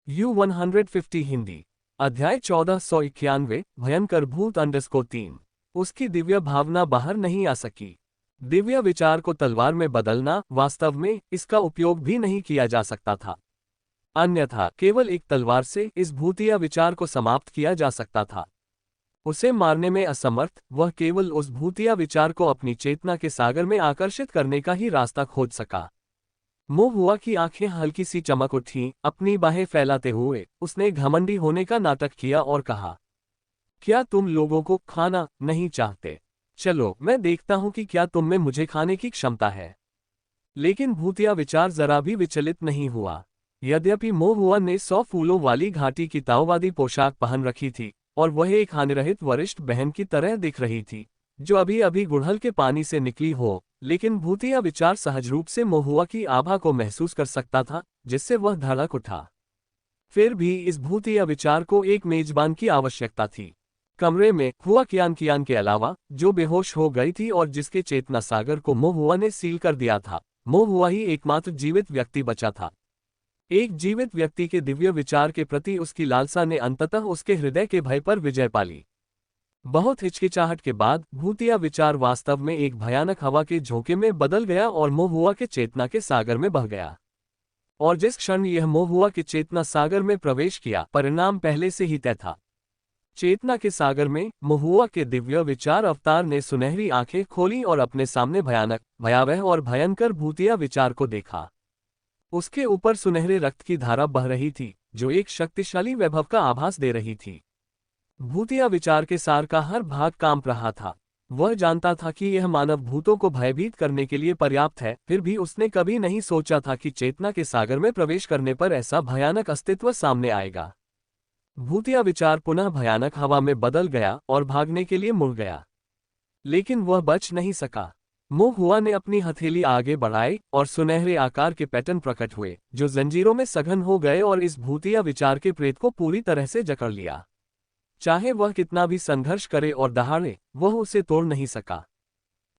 U150 Hindi. अध्याय 1491 भयंकर भूत _3। उसकी दिव्य भावना बाहर नहीं आ सकी। दिव्य विचार को तलवार में बदलना, वास्तव में इसका उपयोग भी नहीं किया जा सकता था। अन्यथा केवल एक तलवार से इस भूतिया विचार को समाप्त किया जा सकता था। उसे मारने में असमर्थ वह केवल उस भूतिया विचार को अपनी चेतना के सागर में आकर्षित करने का ही रास्ता खोज सका। मोहुआ की आंखें हल्की सी चमक उठी। अपनी बाहें फैलाते हुए उसने घमंडी होने का नाटक किया और कहा, क्या तुम लोगों को खाना नहीं चाहते? चलो मैं देखता हूं कि क्या तुम में मुझे खाने की क्षमता है। लेकिन भूतिया विचार जरा भी विचलित नहीं हुआ। यद्यपि मोहुआ ने 100 फूलों वाली घाटी की ताओवादी पोशाक पहन रखी थी और वह एक हानिरहित वरिष्ठ बहन की तरह दिख रही थी जो अभी अभी गुड़हल के पानी से निकली हो, लेकिन भूतिया विचार सहज रूप से मोहुआ की आभा को महसूस कर सकता था, जिससे वह धड़क उठा। फिर भी इस भूतिया विचार को एक मेजबान की आवश्यकता थी। कमरे में हुआ कियान के अलावा, जो बेहोश हो गई थी और जिसके चेतना सागर को मोहुआ ने सील कर दिया था, मोहुआ ही एकमात्र जीवित व्यक्ति बचा था। एक जीवित व्यक्ति के दिव्य विचार के प्रति उसकी लालसा ने अंततः उसके हृदय के भय पर विजय पाली। बहुत हिचकिचाहट के बाद भूतिया विचार वास्तव में एक भयानक हवा के झोंके में बदल गया और मोहुआ के चेतना के सागर में बह गया। और जिस क्षण यह मोहुआ के चेतना सागर में प्रवेश किया, परिणाम पहले से ही तय था। चेतना के सागर में मोहुआ के दिव्य विचार अवतार ने सुनहरी आंखें खोली और अपने सामने भयानक, भयावह और भयंकर भूतिया विचार को देखा। उसके ऊपर सुनहरे रक्त की धारा बह रही थी, जो एक शक्तिशाली वैभव का आभास दे रही थी। भूतिया विचार के सार का हर भाग कांप रहा था। वह जानता था कि यह मानव भूतों को भयभीत करने के लिए पर्याप्त है, फिर भी उसने कभी नहीं सोचा था कि चेतना के सागर में प्रवेश करने पर ऐसा भयानक अस्तित्व सामने आएगा। भूतिया विचार पुनः भयानक हवा में बदल गया और भागने के लिए मुड़ गया, लेकिन वह बच नहीं सका। मोहुआ ने अपनी हथेली आगे बढ़ाई और सुनहरे आकार के पैटर्न प्रकट हुए, जो जंजीरों में सघन हो गए और इस भूतिया विचार के प्रेत को पूरी तरह से जकड़ लिया। चाहे वह कितना भी संघर्ष करे और दहाड़े, वह उसे तोड़ नहीं सका।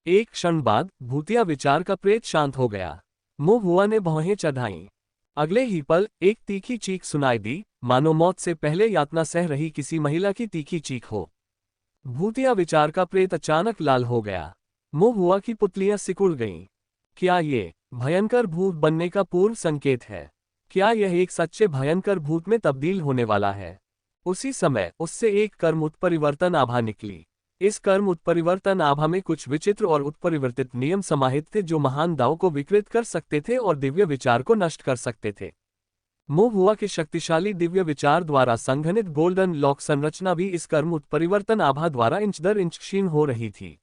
एक क्षण बाद भूतिया विचार का प्रेत शांत हो गया। मोहुआ ने भौहें चढ़ाईं। अगले ही पल एक तीखी चीख सुनाई दी, मानो मौत से पहले यातना सह रही किसी महिला की तीखी चीख हो। भूतिया विचार का प्रेत अचानक लाल हो गया। मोहुआ की पुतलियां सिकुड़ गईं। क्या ये भयंकर भूत बनने का पूर्व संकेत है? क्या यह एक सच्चे भयंकर भूत में तब्दील होने वाला है? उसी समय उससे एक कर्म उत्परिवर्तन आभा निकली। इस कर्म उत्परिवर्तन आभा में कुछ विचित्र और उत्परिवर्तित नियम समाहित थे, जो महान दाव को विकृत कर सकते थे और दिव्य विचार को नष्ट कर सकते थे। मोहुआ के शक्तिशाली दिव्य विचार द्वारा संघनित गोल्डन लॉक संरचना भी इस कर्म उत्परिवर्तन आभा द्वारा इंच दर इंच क्षीण हो रही थी।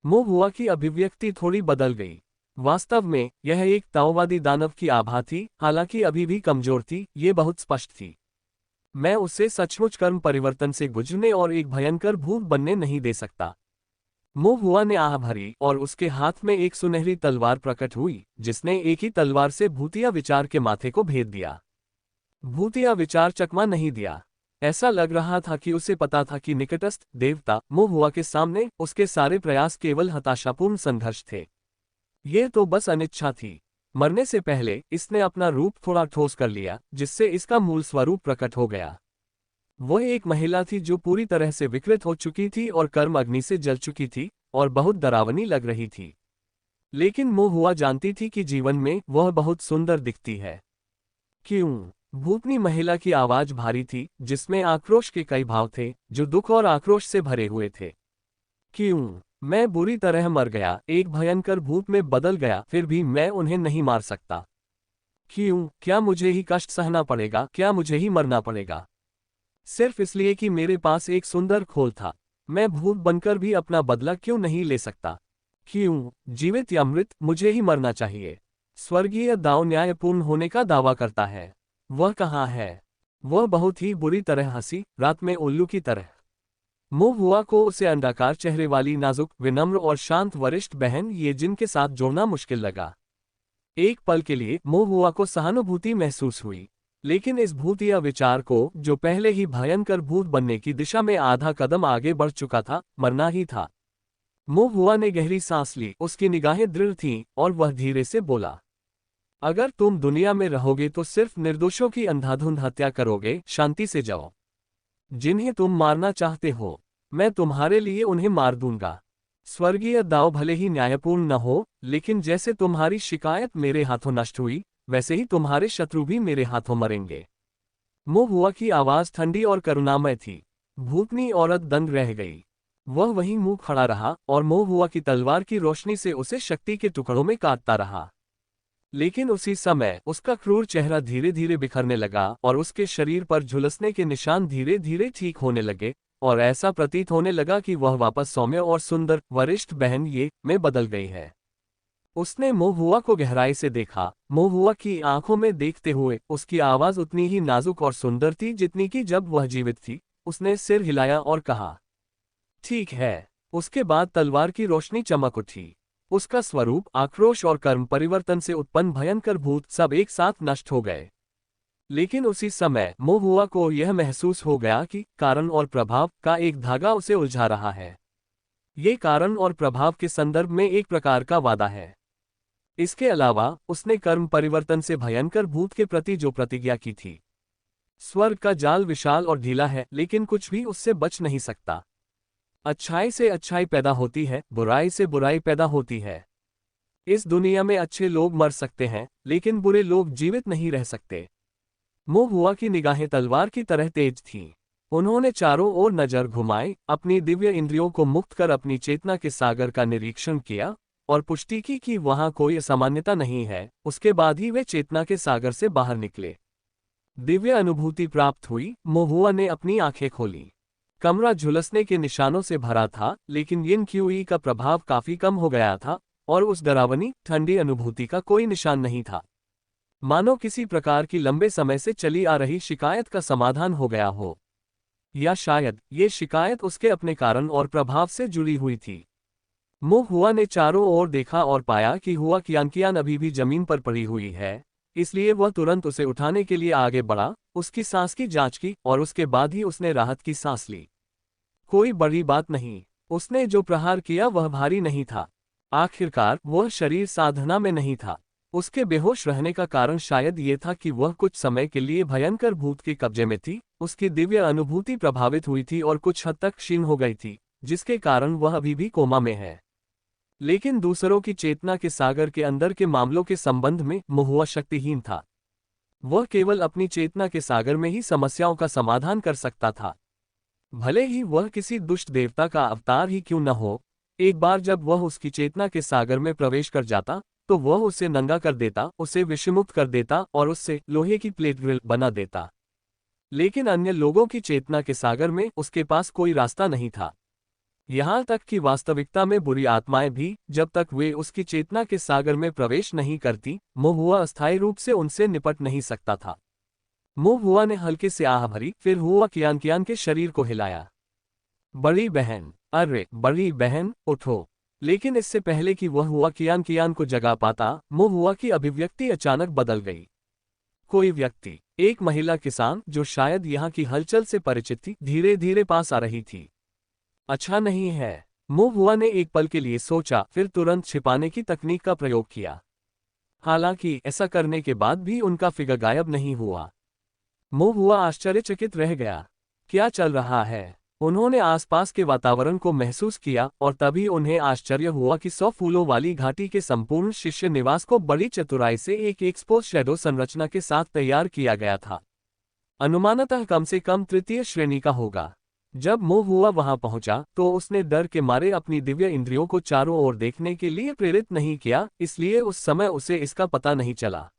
मोहुआ की अभिव्यक्ति थोड़ी बदल गई। वास्तव में यह एक ताओवादी दानव की आभा थी, हालांकि अभी भी कमजोर थी, ये बहुत स्पष्ट थी। मैं उसे सचमुच कर्म परिवर्तन से गुजरने और एक भयंकर भूत बनने नहीं दे सकता। मोहुआ ने आह भरी और उसके हाथ में एक सुनहरी तलवार प्रकट हुई, जिसने एक ही तलवार से भूतिया विचार के माथे को भेद दिया। भूतिया विचार चकमा नहीं दिया। ऐसा लग रहा था कि उसे पता था कि निकटस्थ देवता मोहुआ के सामने उसके सारे प्रयास केवल हताशापूर्ण संघर्ष थे। ये तो बस अनिच्छा थी। मरने से पहले इसने अपना रूप थोड़ा ठोस कर लिया, जिससे इसका मूल स्वरूप प्रकट हो गया। वह एक महिला थी जो पूरी तरह से विकृत हो चुकी थी और कर्म अग्नि से जल चुकी थी और बहुत डरावनी लग रही थी। लेकिन मोहुआ जानती थी कि जीवन में वह बहुत सुंदर दिखती है। क्यों? भूतनी महिला की आवाज भारी थी, जिसमें आक्रोश के कई भाव थे, जो दुख और आक्रोश से भरे हुए थे। क्यों? मैं बुरी तरह मर गया, एक भयंकर भूत में बदल गया, फिर भी मैं उन्हें नहीं मार सकता। क्यों? क्या मुझे ही कष्ट सहना पड़ेगा? क्या मुझे ही मरना पड़ेगा? सिर्फ इसलिए कि मेरे पास एक सुंदर खोल था। मैं भूत बनकर भी अपना बदला क्यों नहीं ले सकता? क्यों? जीवित या मृत, मुझे ही मरना चाहिए। स्वर्गीय दाव न्यायपूर्ण होने का दावा करता है। वह कहाँ है? वह बहुत ही बुरी तरह हंसी, रात में उल्लू की तरह। मोहुआ को उसे अंडाकार चेहरे वाली नाजुक, विनम्र और शांत वरिष्ठ बहन ये जिन के साथ जोड़ना मुश्किल लगा। एक पल के लिए मोहुआ को सहानुभूति महसूस हुई, लेकिन इस भूतिया विचार को, जो पहले ही भयंकर भूत बनने की दिशा में आधा कदम आगे बढ़ चुका था, मरना ही था। मोहुआ ने गहरी सांस ली, उसकी निगाहें दृढ़ थीं और वह धीरे से बोला, अगर तुम दुनिया में रहोगे तो सिर्फ निर्दोषों की अंधाधुंध हत्या करोगे, शांति से जाओ। जिन्हें तुम मारना चाहते हो, मैं तुम्हारे लिए उन्हें मार दूंगा। स्वर्गीय दाव भले ही न्यायपूर्ण न हो, लेकिन जैसे तुम्हारी शिकायत मेरे हाथों नष्ट हुई, वैसे ही तुम्हारे शत्रु भी मेरे हाथों मरेंगे। मोहुआ की आवाज ठंडी और करुणामय थी। भूतनी औरत दंग रह गई। वह वहीं मुंह खड़ा रहा और मोहुआ की तलवार की रोशनी से उसे शक्ति के टुकड़ों में काटता रहा। लेकिन उसी समय उसका क्रूर चेहरा धीरे धीरे बिखरने लगा और उसके शरीर पर झुलसने के निशान धीरे धीरे ठीक होने लगे, और ऐसा प्रतीत होने लगा कि वह वापस सौम्य और सुंदर वरिष्ठ बहन ये में बदल गई है। उसने मोहुआ को गहराई से देखा। मोहुआ की आंखों में देखते हुए उसकी आवाज उतनी ही नाजुक और सुंदर थी जितनी कि जब वह जीवित थी। उसने सिर हिलाया और कहा, ठीक है। उसके बाद तलवार की रोशनी चमक उठी। उसका स्वरूप, आक्रोश और कर्म परिवर्तन से उत्पन्न भयंकर भूत सब एक साथ नष्ट हो गए। लेकिन उसी समय मोहुआ को यह महसूस हो गया कि कारण और प्रभाव का एक धागा उसे उलझा रहा है। ये कारण और प्रभाव के संदर्भ में एक प्रकार का वादा है। इसके अलावा उसने कर्म परिवर्तन से भयंकर भूत के प्रति जो प्रतिज्ञा की थी। स्वर्ग का जाल विशाल और ढीला है, लेकिन कुछ भी उससे बच नहीं सकता। अच्छाई से अच्छाई पैदा होती है, बुराई से बुराई पैदा होती है। इस दुनिया में अच्छे लोग मर सकते हैं, लेकिन बुरे लोग जीवित नहीं रह सकते। मोहुआ की निगाहें तलवार की तरह तेज थीं। उन्होंने चारों ओर नजर घुमाई, अपनी दिव्य इंद्रियों को मुक्त कर अपनी चेतना के सागर का निरीक्षण किया और पुष्टि की कि वहां कोई असामान्यता नहीं है। उसके बाद ही वे चेतना के सागर से बाहर निकले। दिव्य अनुभूति प्राप्त हुई। मोहुआ ने अपनी आंखें खोली। कमरा झुलसने के निशानों से भरा था, लेकिन यिन क्यूई का प्रभाव काफी कम हो गया था और उस डरावनी ठंडी अनुभूति का कोई निशान नहीं था। मानो किसी प्रकार की लंबे समय से चली आ रही शिकायत का समाधान हो गया हो, या शायद ये शिकायत उसके अपने कारण और प्रभाव से जुड़ी हुई थी। मोहुआ ने चारों ओर देखा और पाया कि हुआ कियान अभी भी जमीन पर पड़ी हुई है, इसलिए वह तुरंत उसे उठाने के लिए आगे बढ़ा, उसकी सांस की जांच की और उसके बाद ही उसने राहत की सांस ली। कोई बड़ी बात नहीं। उसने जो प्रहार किया वह भारी नहीं था। आखिरकार वह शरीर साधना में नहीं था। उसके बेहोश रहने का कारण शायद ये था कि वह कुछ समय के लिए भयंकर भूत के कब्जे में थी। उसकी दिव्य अनुभूति प्रभावित हुई थी और कुछ हद तक क्षीण हो गई थी, जिसके कारण वह अभी भी कोमा में है। लेकिन दूसरों की चेतना के सागर के अंदर के मामलों के संबंध में मोहुआ शक्तिहीन था। वह केवल अपनी चेतना के सागर में ही समस्याओं का समाधान कर सकता था, भले ही वह किसी दुष्ट देवता का अवतार ही क्यों न हो। एक बार जब वह उसकी चेतना के सागर में प्रवेश कर जाता, तो वह उसे नंगा कर देता, उसे विषमुक्त कर देता और उससे लोहे की प्लेट ग्रिल बना देता। लेकिन अन्य लोगों की चेतना के सागर में उसके पास कोई रास्ता नहीं था। यहाँ तक कि वास्तविकता में बुरी आत्माएं भी, जब तक वे उसकी चेतना के सागर में प्रवेश नहीं करती, मोहुआ अस्थायी रूप से उनसे निपट नहीं सकता था। मोहुआ ने हल्के से आह भरी, फिर हुआ कियान के शरीर को हिलाया। बड़ी बहन, अरे बड़ी बहन, उठो। लेकिन इससे पहले कि वह हुआ कियान को जगा पाता, मोहुआ की अभिव्यक्ति अचानक बदल गई। कोई व्यक्ति, एक महिला किसान जो शायद यहाँ की हलचल से परिचित थी, धीरे धीरे पास आ रही थी। अच्छा नहीं है, मोहुआ ने एक पल के लिए सोचा, फिर तुरंत छिपाने की तकनीक का प्रयोग किया। हालांकि ऐसा करने के बाद भी उनका फिगर गायब नहीं हुआ। मोहुआ आश्चर्यचकित रह गया। क्या चल रहा है? उन्होंने आसपास के वातावरण को महसूस किया और तभी उन्हें आश्चर्य हुआ कि 100 फूलों वाली घाटी के संपूर्ण शिष्य निवास को बड़ी चतुराई से एक एक्सपोज शैडो संरचना के साथ तैयार किया गया था। अनुमानतः कम से कम तृतीय श्रेणी का होगा। जब मोहुआ वहां पहुंचा तो उसने डर के मारे अपनी दिव्य इंद्रियों को चारों ओर देखने के लिए प्रेरित नहीं किया, इसलिए उस समय उसे इसका पता नहीं चला।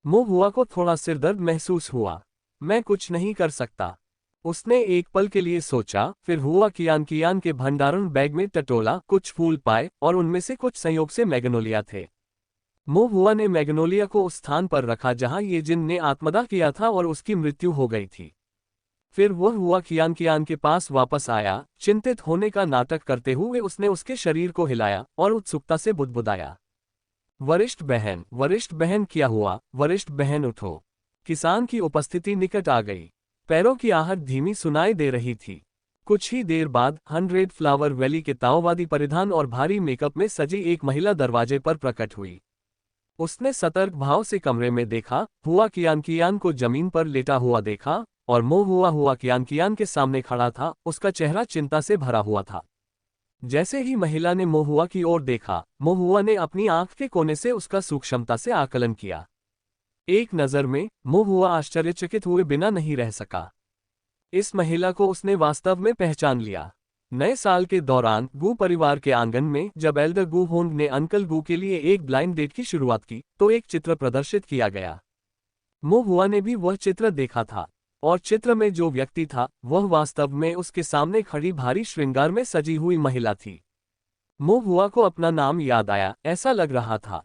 मोहुआ को थोड़ा सिरदर्द महसूस हुआ। मैं कुछ नहीं कर सकता, उसने एक पल के लिए सोचा, फिर हुआ कियान के भंडारण बैग में टटोला, कुछ फूल पाए और उनमें से कुछ संयोग से मैग्नोलिया थे। मोहुआ ने मैग्नोलिया को उस स्थान पर रखा जहां ये जिन ने आत्मदाह किया था और उसकी मृत्यु हो गई थी। फिर वह हुआ कियान के पास वापस आया। चिंतित होने का नाटक करते हुए उसने उसके शरीर को हिलाया और उत्सुकता से बुदबुदाया, वरिष्ठ बहन क्या हुआ? वरिष्ठ बहन उठो। किसान की उपस्थिति निकट आ गई। पैरों की आहट धीमी सुनाई दे रही थी। कुछ ही देर बाद 100 फ्लावर वैली के ताओवादी परिधान और भारी मेकअप में सजी एक महिला दरवाजे पर प्रकट हुई। उसने सतर्क भाव से कमरे में देखा, हुआ कियान को जमीन पर लेटा हुआ देखा, और हुआ कियान के सामने खड़ा था, उसका चेहरा चिंता से भरा हुआ था। जैसे ही महिला ने मोहुआ की ओर देखा, मोहुआ ने अपनी आंख के कोने से उसका सूक्ष्मता से आकलन किया। एक नज़र में मोहुआ आश्चर्यचकित हुए बिना नहीं रह सका। इस महिला को उसने वास्तव में पहचान लिया। नए साल के दौरान गू परिवार के आंगन में जब एल्डर गू होंग ने अंकल गू के लिए एक ब्लाइंड डेट की शुरुआत की, तो एक चित्र प्रदर्शित किया गया। मोहुआ ने भी वह चित्र देखा था, और चित्र में जो व्यक्ति था वह वास्तव में उसके सामने खड़ी भारी श्रृंगार में सजी हुई महिला थी। मोहुआ को अपना नाम याद आया, ऐसा लग रहा था।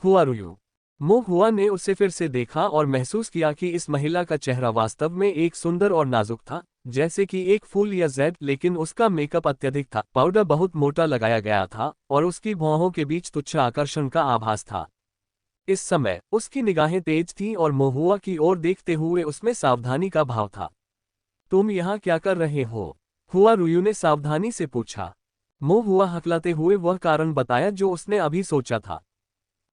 हुआरुयू। मोहुआ ने उसे फिर से देखा और महसूस किया कि इस महिला का चेहरा वास्तव में एक सुंदर और नाजुक था, जैसे कि एक फूल या जैद, लेकिन उसका मेकअप अत्यधिक था, पाउडर बहुत मोटा लगाया गया था, और उसकी भौहों के बीच तुच्छ आकर्षण का आभास था। इस समय उसकी निगाहें तेज थीं और मोहुआ की ओर देखते हुए उसमें सावधानी का भाव था। तुम यहाँ क्या कर रहे हो? हुआरुयू ने सावधानी से पूछा। मोहुआ हकलाते हुए वह कारण बताया जो उसने अभी सोचा था।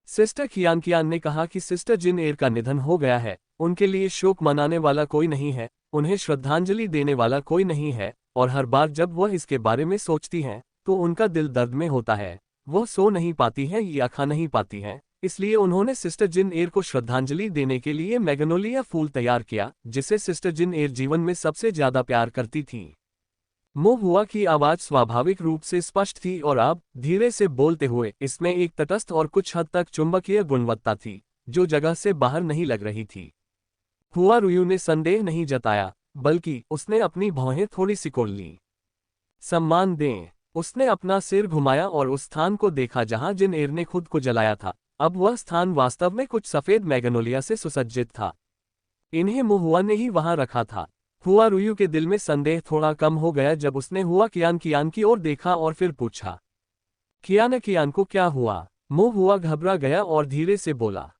सिस्टर कियान ने कहा कि सिस्टर जिन एर का निधन हो गया है, उनके लिए शोक मनाने वाला कोई नहीं है, उन्हें श्रद्धांजलि देने वाला कोई नहीं है, और हर बार जब वह इसके बारे में सोचती हैं, तो उनका दिल दर्द में होता है। वह सो नहीं पाती हैं या खा नहीं पाती हैं, इसलिए उन्होंने सिस्टर जिन एर को श्रद्धांजलि देने के लिए मैग्नोलिया फूल तैयार किया, जिसे सिस्टर जिन एर जीवन में सबसे ज्यादा प्यार करती थीं। मोहुआ की आवाज स्वाभाविक रूप से स्पष्ट थी और अब धीरे से बोलते हुए इसमें एक तटस्थ और कुछ हद तक चुंबकीय गुणवत्ता थी, जो जगह से बाहर नहीं लग रही थी। हुआरुयू ने संदेह नहीं जताया, बल्कि उसने अपनी भौहें थोड़ी सिकोड़ लीं। सम्मान दें। उसने अपना सिर घुमाया और उस स्थान को देखा जहां जिन एर ने खुद को जलाया था। अब वह स्थान वास्तव में कुछ सफेद मैग्नोलिया से सुसज्जित था। इन्हें मोहुआ ने ही वहां रखा था। हुआरुयू के दिल में संदेह थोड़ा कम हो गया जब उसने हुआ कियान की ओर देखा और फिर पूछा, कियान को क्या हुआ? मोहुआ घबरा गया और धीरे से बोला,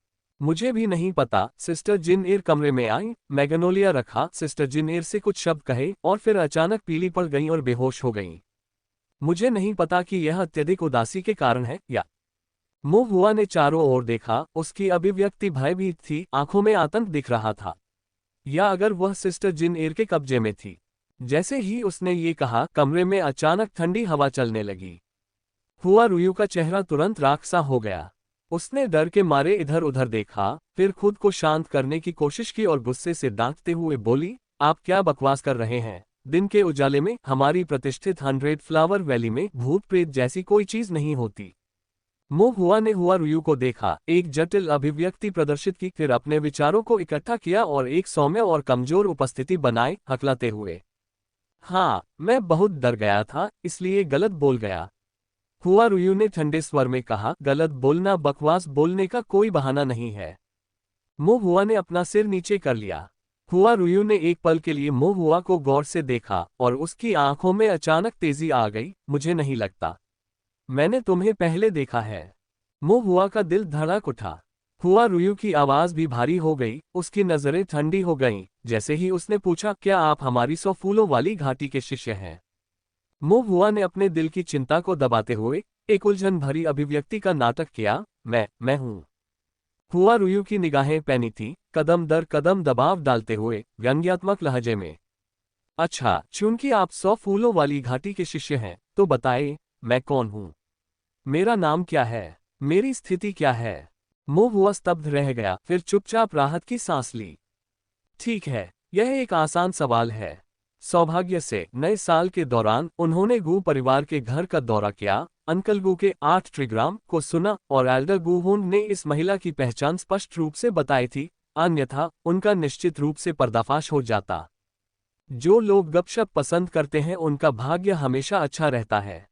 मुझे भी नहीं पता। सिस्टर जिन एर कमरे में आई, मैग्नोलिया रखा, सिस्टर जिन एर से कुछ शब्द कहे और फिर अचानक पीली पड़ गईं और बेहोश हो गईं। मुझे नहीं पता कि यह अत्यधिक उदासी के कारण है या। मोहुआ ने चारों ओर देखा, उसकी अभिव्यक्ति भयभीत थी, आंखों में आतंक दिख रहा था। या अगर वह सिस्टर जिन एर के कब्जे में थी। जैसे ही उसने ये कहा, कमरे में अचानक ठंडी हवा चलने लगी। हुआरुयू का चेहरा तुरंत राख सा हो गया। उसने डर के मारे इधर उधर देखा, फिर खुद को शांत करने की कोशिश की और गुस्से से दांतते हुए बोली, आप क्या बकवास कर रहे हैं? दिन के उजाले में हमारी प्रतिष्ठित 100 फ्लावर वैली में भूत प्रेत जैसी कोई चीज नहीं होती। मोहुआ ने हुआरुयू को देखा, एक जटिल अभिव्यक्ति प्रदर्शित की, फिर अपने विचारों को इकट्ठा किया और एक सौम्य और कमजोर उपस्थिति बनाए, हकलाते हुए। हाँ, मैं बहुत डर गया था, इसलिए गलत बोल गया। हुआरुयू ने ठंडे स्वर में कहा, गलत बोलना बकवास बोलने का कोई बहाना नहीं है। मोहुआ ने अपना सिर नीचे कर लिया। हुआरुयू ने एक पल के लिए मोहुआ को गौर से देखा और उसकी आंखों में अचानक तेजी आ गई। मुझे नहीं लगता मैंने तुम्हें पहले देखा है। मोहुआ का दिल धड़क उठा। हुआरुयू की आवाज भी भारी हो गई, उसकी नजरें ठंडी हो गईं, जैसे ही उसने पूछा, क्या आप हमारी 100 फूलों वाली घाटी के शिष्य हैं? मोहुआ ने अपने दिल की चिंता को दबाते हुए एक उलझन भरी अभिव्यक्ति का नाटक किया, मैं हूं। हुआरुयू की निगाहें पैनी थी, कदम दर कदम दबाव डालते हुए व्यंग्यात्मक लहजे में। अच्छा, चूंकि आप 100 फूलों वाली घाटी के शिष्य हैं, तो बताइए, मैं कौन हूं? मेरा नाम क्या है? मेरी स्थिति क्या है? मोहुआ स्तब्ध रह गया, फिर चुपचाप राहत की सांस ली। ठीक है, यह एक आसान सवाल है। सौभाग्य से नए साल के दौरान उन्होंने गू परिवार के घर का दौरा किया, अंकल गू के 8 ट्रिग्राम को सुना और एल्डर गू हुन ने इस महिला की पहचान स्पष्ट रूप से बताई थी, अन्यथा उनका निश्चित रूप से पर्दाफाश हो जाता। जो लोग गपशप पसंद करते हैं उनका भाग्य हमेशा अच्छा रहता है।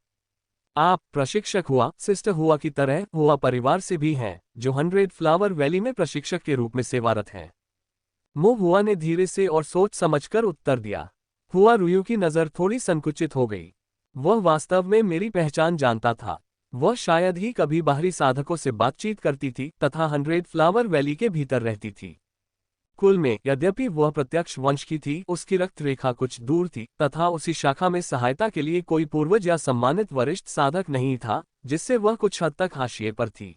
आप प्रशिक्षक हुआ सिस्टर हुआ की तरह हुआ परिवार से भी हैं, जो 100 फ्लावर वैली में प्रशिक्षक के रूप में सेवारत हैं। मोहुआ ने धीरे से और सोच समझकर उत्तर दिया। हुआरुयू की नज़र थोड़ी संकुचित हो गई। वह वास्तव में मेरी पहचान जानता था। वह शायद ही कभी बाहरी साधकों से बातचीत करती थी तथा 100 फ्लावर वैली के भीतर रहती थी। कुल में यद्यपि वह प्रत्यक्ष वंश की थी, उसकी रक्त रेखा कुछ दूर थी तथा उसी शाखा में सहायता के लिए कोई पूर्वज या सम्मानित वरिष्ठ साधक नहीं था, जिससे वह कुछ हद तक हाशिए पर थी।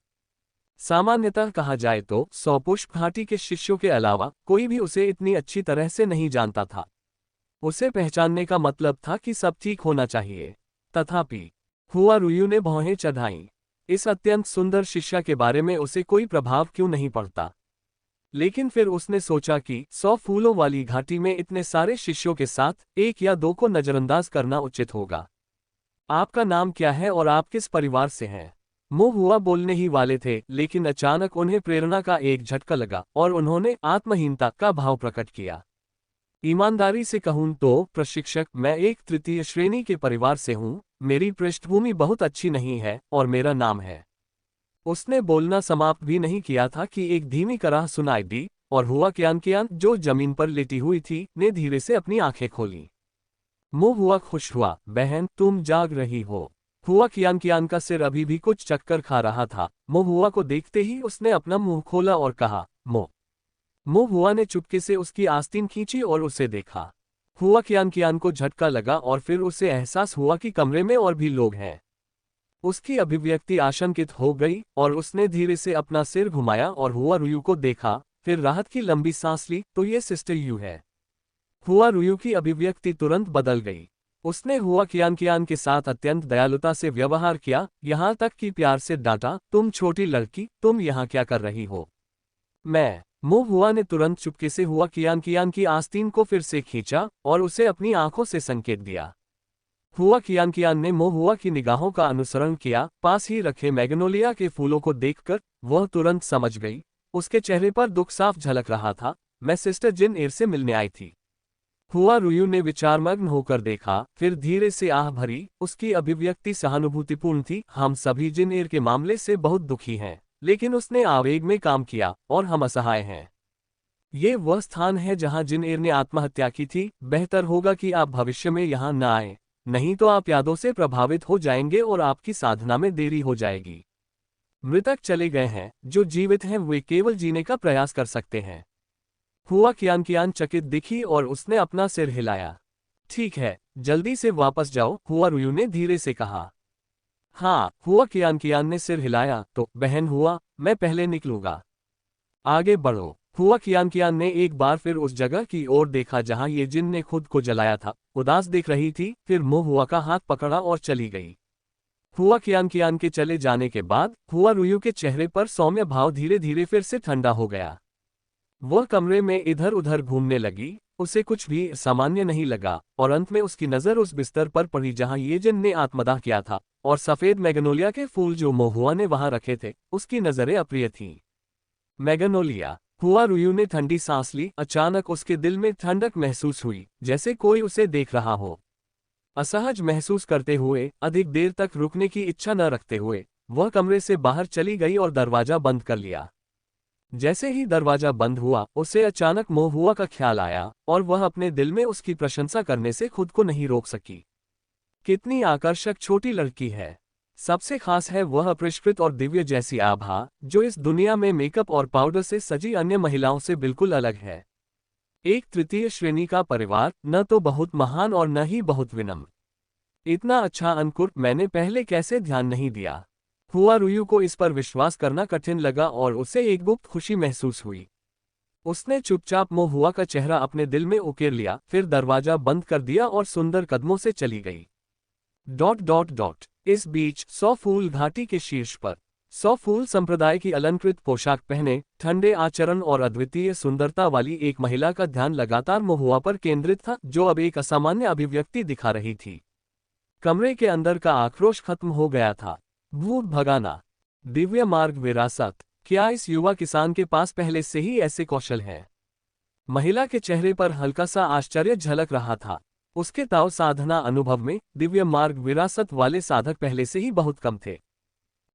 सामान्यतः कहा जाए तो सौपुष्प घाटी के शिष्यों के अलावा कोई भी उसे इतनी अच्छी तरह से नहीं जानता था। उसे पहचानने का मतलब था कि सब ठीक होना चाहिए। तथापि हुआ रुयू ने भौहें चढ़ाईं। इस अत्यंत सुंदर शिष्या के बारे में उसे कोई प्रभाव क्यों नहीं पड़ता। लेकिन फिर उसने सोचा कि 100 फूलों वाली घाटी में इतने सारे शिष्यों के साथ एक या दो को नजरअंदाज करना उचित होगा। आपका नाम क्या है और आप किस परिवार से हैं? मुंह हुआ बोलने ही वाले थे, लेकिन अचानक उन्हें प्रेरणा का एक झटका लगा और उन्होंने आत्महीनता का भाव प्रकट किया। ईमानदारी से कहूं तो प्रशिक्षक, मैं एक तृतीय श्रेणी के परिवार से हूं, मेरी पृष्ठभूमि बहुत अच्छी नहीं है और मेरा नाम है। उसने बोलना समाप्त भी नहीं किया था कि एक धीमी कराह सुनाई दी और हुआ कियान जो जमीन पर लेटी हुई थी ने धीरे से अपनी आंखें खोली। मुंह हुआ खुश हुआ, बहन तुम जाग रही हो। हुआ कियान का सिर अभी भी कुछ चक्कर खा रहा था। मुंह हुआ को देखते ही उसने अपना मुंह खोला और कहा, मुंह हुआ ने चुपके से उसकी आस्तीन खींची और उसे देखा। हुआ कियान को झटका लगा और फिर उसे एहसास हुआ कि कमरे में और भी लोग हैं। उसकी अभिव्यक्ति आशंकित हो गई और उसने धीरे से अपना सिर घुमाया और हुआ रुयू को देखा, फिर राहत की लंबी सांस ली। तो ये सिस्टर यू है। हुआ रुयू की अभिव्यक्ति तुरंत बदल गई। उसने हुआ कियान के साथ अत्यंत दयालुता से व्यवहार किया, यहां तक कि प्यार से डांटा, तुम छोटी लड़की, तुम यहां क्या कर रही हो? मुंह हुआ ने तुरंत चुपके से हुआ कियान की आस्तीन को फिर से खींचा और उसे अपनी आंखों से संकेत दिया। हुआ कियान ने मुंह हुआ की निगाहों का अनुसरण किया। पास ही रखे मैग्नोलिया के फूलों को देखकर वह तुरंत समझ गई। उसके चेहरे पर दुख साफ झलक रहा था। मैं सिस्टर जिन एर से मिलने आई थी। हुआ रुयू ने विचारमग्न होकर देखा, फिर धीरे से आह भरी। उसकी अभिव्यक्ति सहानुभूतिपूर्ण थी। हम सभी जिन एर के मामले से बहुत दुखी हैं, लेकिन उसने आवेग में काम किया और हम असहाय हैं। ये वह स्थान है जहां जिन एर ने आत्महत्या की थी। बेहतर होगा कि आप भविष्य में यहां न आए, नहीं तो आप यादों से प्रभावित हो जाएंगे और आपकी साधना में देरी हो जाएगी। मृतक चले गए हैं, जो जीवित हैं वे केवल जीने का प्रयास कर सकते हैं। हुआ कियान चकित दिखी और उसने अपना सिर हिलाया। ठीक है, जल्दी से वापस जाओ, हुआ रुयू ने धीरे से कहा। हाँ, हुआ कियान ने सिर हिलाया। तो बहन हुआ, मैं पहले निकलूंगा। आगे बढ़ो। हुआ कियान ने एक बार फिर उस जगह की ओर देखा जहां ये जिन ने खुद को जलाया था। उदास दिख रही थी, फिर मुंह हुआ का हाथ पकड़ा और चली गई। हुआ कियान के चले जाने के बाद हुआ रुयू के चेहरे पर सौम्य भाव धीरे धीरे फिर से ठंडा हो गया। वह कमरे में इधर उधर घूमने लगी। उसे कुछ भी सामान्य नहीं लगा और अंत में उसकी नजर उस बिस्तर पर पड़ी जहां ये जिन ने आत्मदाह किया था, और सफेद मैग्नोलिया के फूल जो मोहुआ ने वहां रखे थे, उसकी नजरें अप्रिय थीं। मैग्नोलिया। हुआ रुयू ने ठंडी सांस ली। अचानक उसके दिल में ठंडक महसूस हुई, जैसे कोई उसे देख रहा हो। असहज महसूस करते हुए, अधिक देर तक रुकने की इच्छा न रखते हुए, वह कमरे से बाहर चली गई और दरवाजा बंद कर लिया। जैसे ही दरवाजा बंद हुआ, उसे अचानक मोहुआ का ख्याल आया और वह अपने दिल में उसकी प्रशंसा करने से खुद को नहीं रोक सकी। कितनी आकर्षक छोटी लड़की है। सबसे खास है वह अपरिष्कृत और दिव्य जैसी आभा, जो इस दुनिया में मेकअप और पाउडर से सजी अन्य महिलाओं से बिल्कुल अलग है। एक तृतीय श्रेणी का परिवार, न तो बहुत महान और न ही बहुत विनम्र। इतना अच्छा अंकुर मैंने पहले कैसे ध्यान नहीं दिया। हुआ रुयू को इस पर विश्वास करना कठिन लगा और उसे एक गुप्त खुशी महसूस हुई। उसने चुपचाप मोहुआ का चेहरा अपने दिल में उकेर लिया, फिर दरवाजा बंद कर दिया और सुंदर कदमों से चली गई। ... इस बीच 100 फूल घाटी के शीर्ष पर 100 फूल संप्रदाय की अलंकृत पोशाक पहने, ठंडे आचरण और अद्वितीय सुंदरता वाली एक महिला का ध्यान लगातार मोहुआ पर केंद्रित था, जो अब एक असामान्य अभिव्यक्ति दिखा रही थी। कमरे के अंदर का आक्रोश खत्म हो गया था। भूत भगाना, दिव्य मार्ग विरासत, क्या इस युवा किसान के पास पहले से ही ऐसे कौशल हैं? महिला के चेहरे पर हल्का सा आश्चर्य झलक रहा था। उसके ताओ साधना अनुभव में दिव्य मार्ग विरासत वाले साधक पहले से ही बहुत कम थे,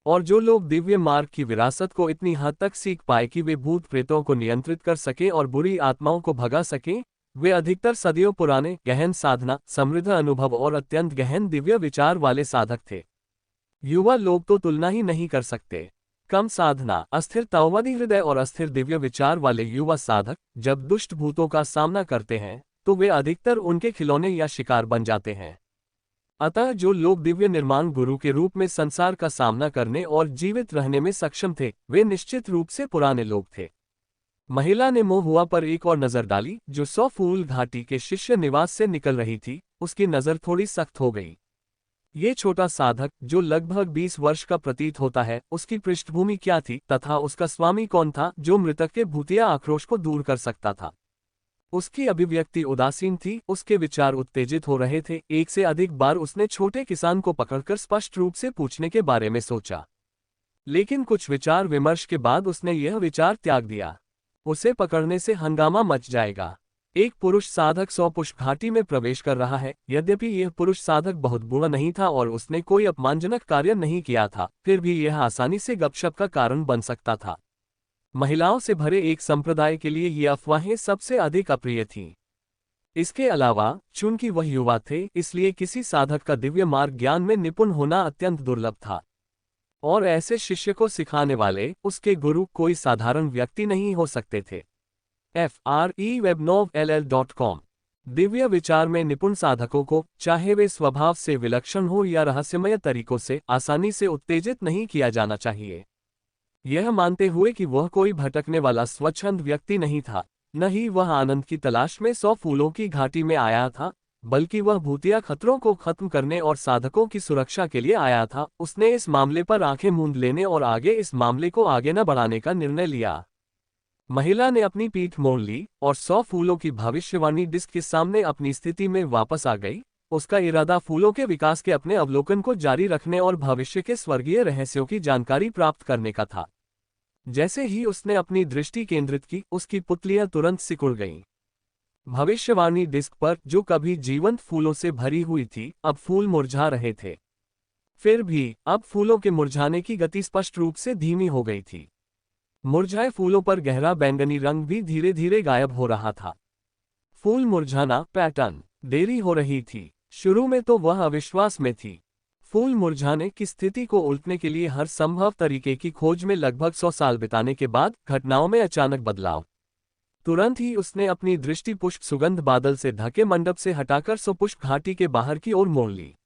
और जो लोग दिव्य मार्ग की विरासत को इतनी हद तक सीख पाए कि वे भूत प्रेतों को नियंत्रित कर सकें और बुरी आत्माओं को भगा सकें, वे अधिकतर सदियों पुराने, गहन साधना, समृद्ध अनुभव और अत्यंत गहन दिव्य विचार वाले साधक थे। युवा लोग तो तुलना ही नहीं कर सकते। कम साधना, अस्थिर ताओवादी हृदय और अस्थिर दिव्य विचार वाले युवा साधक जब दुष्ट भूतों का सामना करते हैं तो वे अधिकतर उनके खिलौने या शिकार बन जाते हैं। अतः जो लोग दिव्य निर्माण गुरु के रूप में संसार का सामना करने और जीवित रहने में सक्षम थे, वे निश्चित रूप से पुराने लोग थे। महिला ने मो हुआ पर एक और नजर डाली, जो 100 फूल घाटी के शिष्य निवास से निकल रही थी। उसकी नजर थोड़ी सख्त हो गई। ये छोटा साधक, जो लगभग 20 वर्ष का प्रतीत होता है, उसकी पृष्ठभूमि क्या थी तथा उसका स्वामी कौन था, जो मृतक के भूतिया आक्रोश को दूर कर सकता था। उसकी अभिव्यक्ति उदासीन थी, उसके विचार उत्तेजित हो रहे थे। एक से अधिक बार उसने छोटे किसान को पकड़कर स्पष्ट रूप से पूछने के बारे में सोचा, लेकिन कुछ विचार विमर्श के बाद उसने यह विचार त्याग दिया। उसे पकड़ने से हंगामा मच जाएगा। एक पुरुष साधक 100 पुष्प घाटी में प्रवेश कर रहा है। यद्यपि यह पुरुष साधक बहुत बुरा नहीं था और उसने कोई अपमानजनक कार्य नहीं किया था, फिर भी यह आसानी से गपशप का कारण बन सकता था। महिलाओं से भरे एक संप्रदाय के लिए ये अफवाहें सबसे अधिक अप्रिय थीं। इसके अलावा, चूंकि वह युवा थे, इसलिए किसी साधक का दिव्य मार्ग ज्ञान में निपुण होना अत्यंत दुर्लभ था। और ऐसे शिष्य को सिखाने वाले, उसके गुरु, कोई साधारण व्यक्ति नहीं हो सकते थे। FREWebNovel.com। दिव्य विचार में निपुण साधकों को, चाहे वे स्वभाव से विलक्षण हो या रहस्यमय तरीकों से, आसानी से उत्तेजित नहीं किया जाना चाहिए। यह मानते हुए कि वह कोई भटकने वाला स्वच्छंद व्यक्ति नहीं था, न ही वह आनंद की तलाश में 100 फूलों की घाटी में आया था, बल्कि वह भूतिया खतरों को खत्म करने और साधकों की सुरक्षा के लिए आया था। उसने इस मामले पर आंखें मूंद लेने और आगे इस मामले को आगे न बढ़ाने का निर्णय लिया। महिला ने अपनी पीठ मोड़ ली और 100 फूलों की भविष्यवाणी डिस्क के सामने अपनी स्थिति में वापस आ गई। उसका इरादा फूलों के विकास के अपने अवलोकन को जारी रखने और भविष्य के स्वर्गीय रहस्यों की जानकारी प्राप्त करने का था। जैसे ही उसने अपनी दृष्टि केंद्रित की, उसकी पुतलियां तुरंत सिकुड़ गईं। भविष्यवाणी डिस्क पर, जो कभी जीवंत फूलों से भरी हुई थी, अब फूल मुरझा रहे थे। फिर भी, अब फूलों के मुरझाने की गति स्पष्ट रूप से धीमी हो गई थी। मुरझाए फूलों पर गहरा बैंगनी रंग भी धीरे धीरे गायब हो रहा था। फूल मुरझाना पैटर्न, देरी हो रही थी। शुरू में तो वह अविश्वास में थी। फूल मुरझाने की स्थिति को उलटने के लिए हर संभव तरीके की खोज में लगभग 100 साल बिताने के बाद, घटनाओं में अचानक बदलाव। तुरंत ही उसने अपनी दृष्टि पुष्प सुगंध बादल से ढके मंडप से हटाकर 100 पुष्प घाटी के बाहर की ओर मोड़ ली।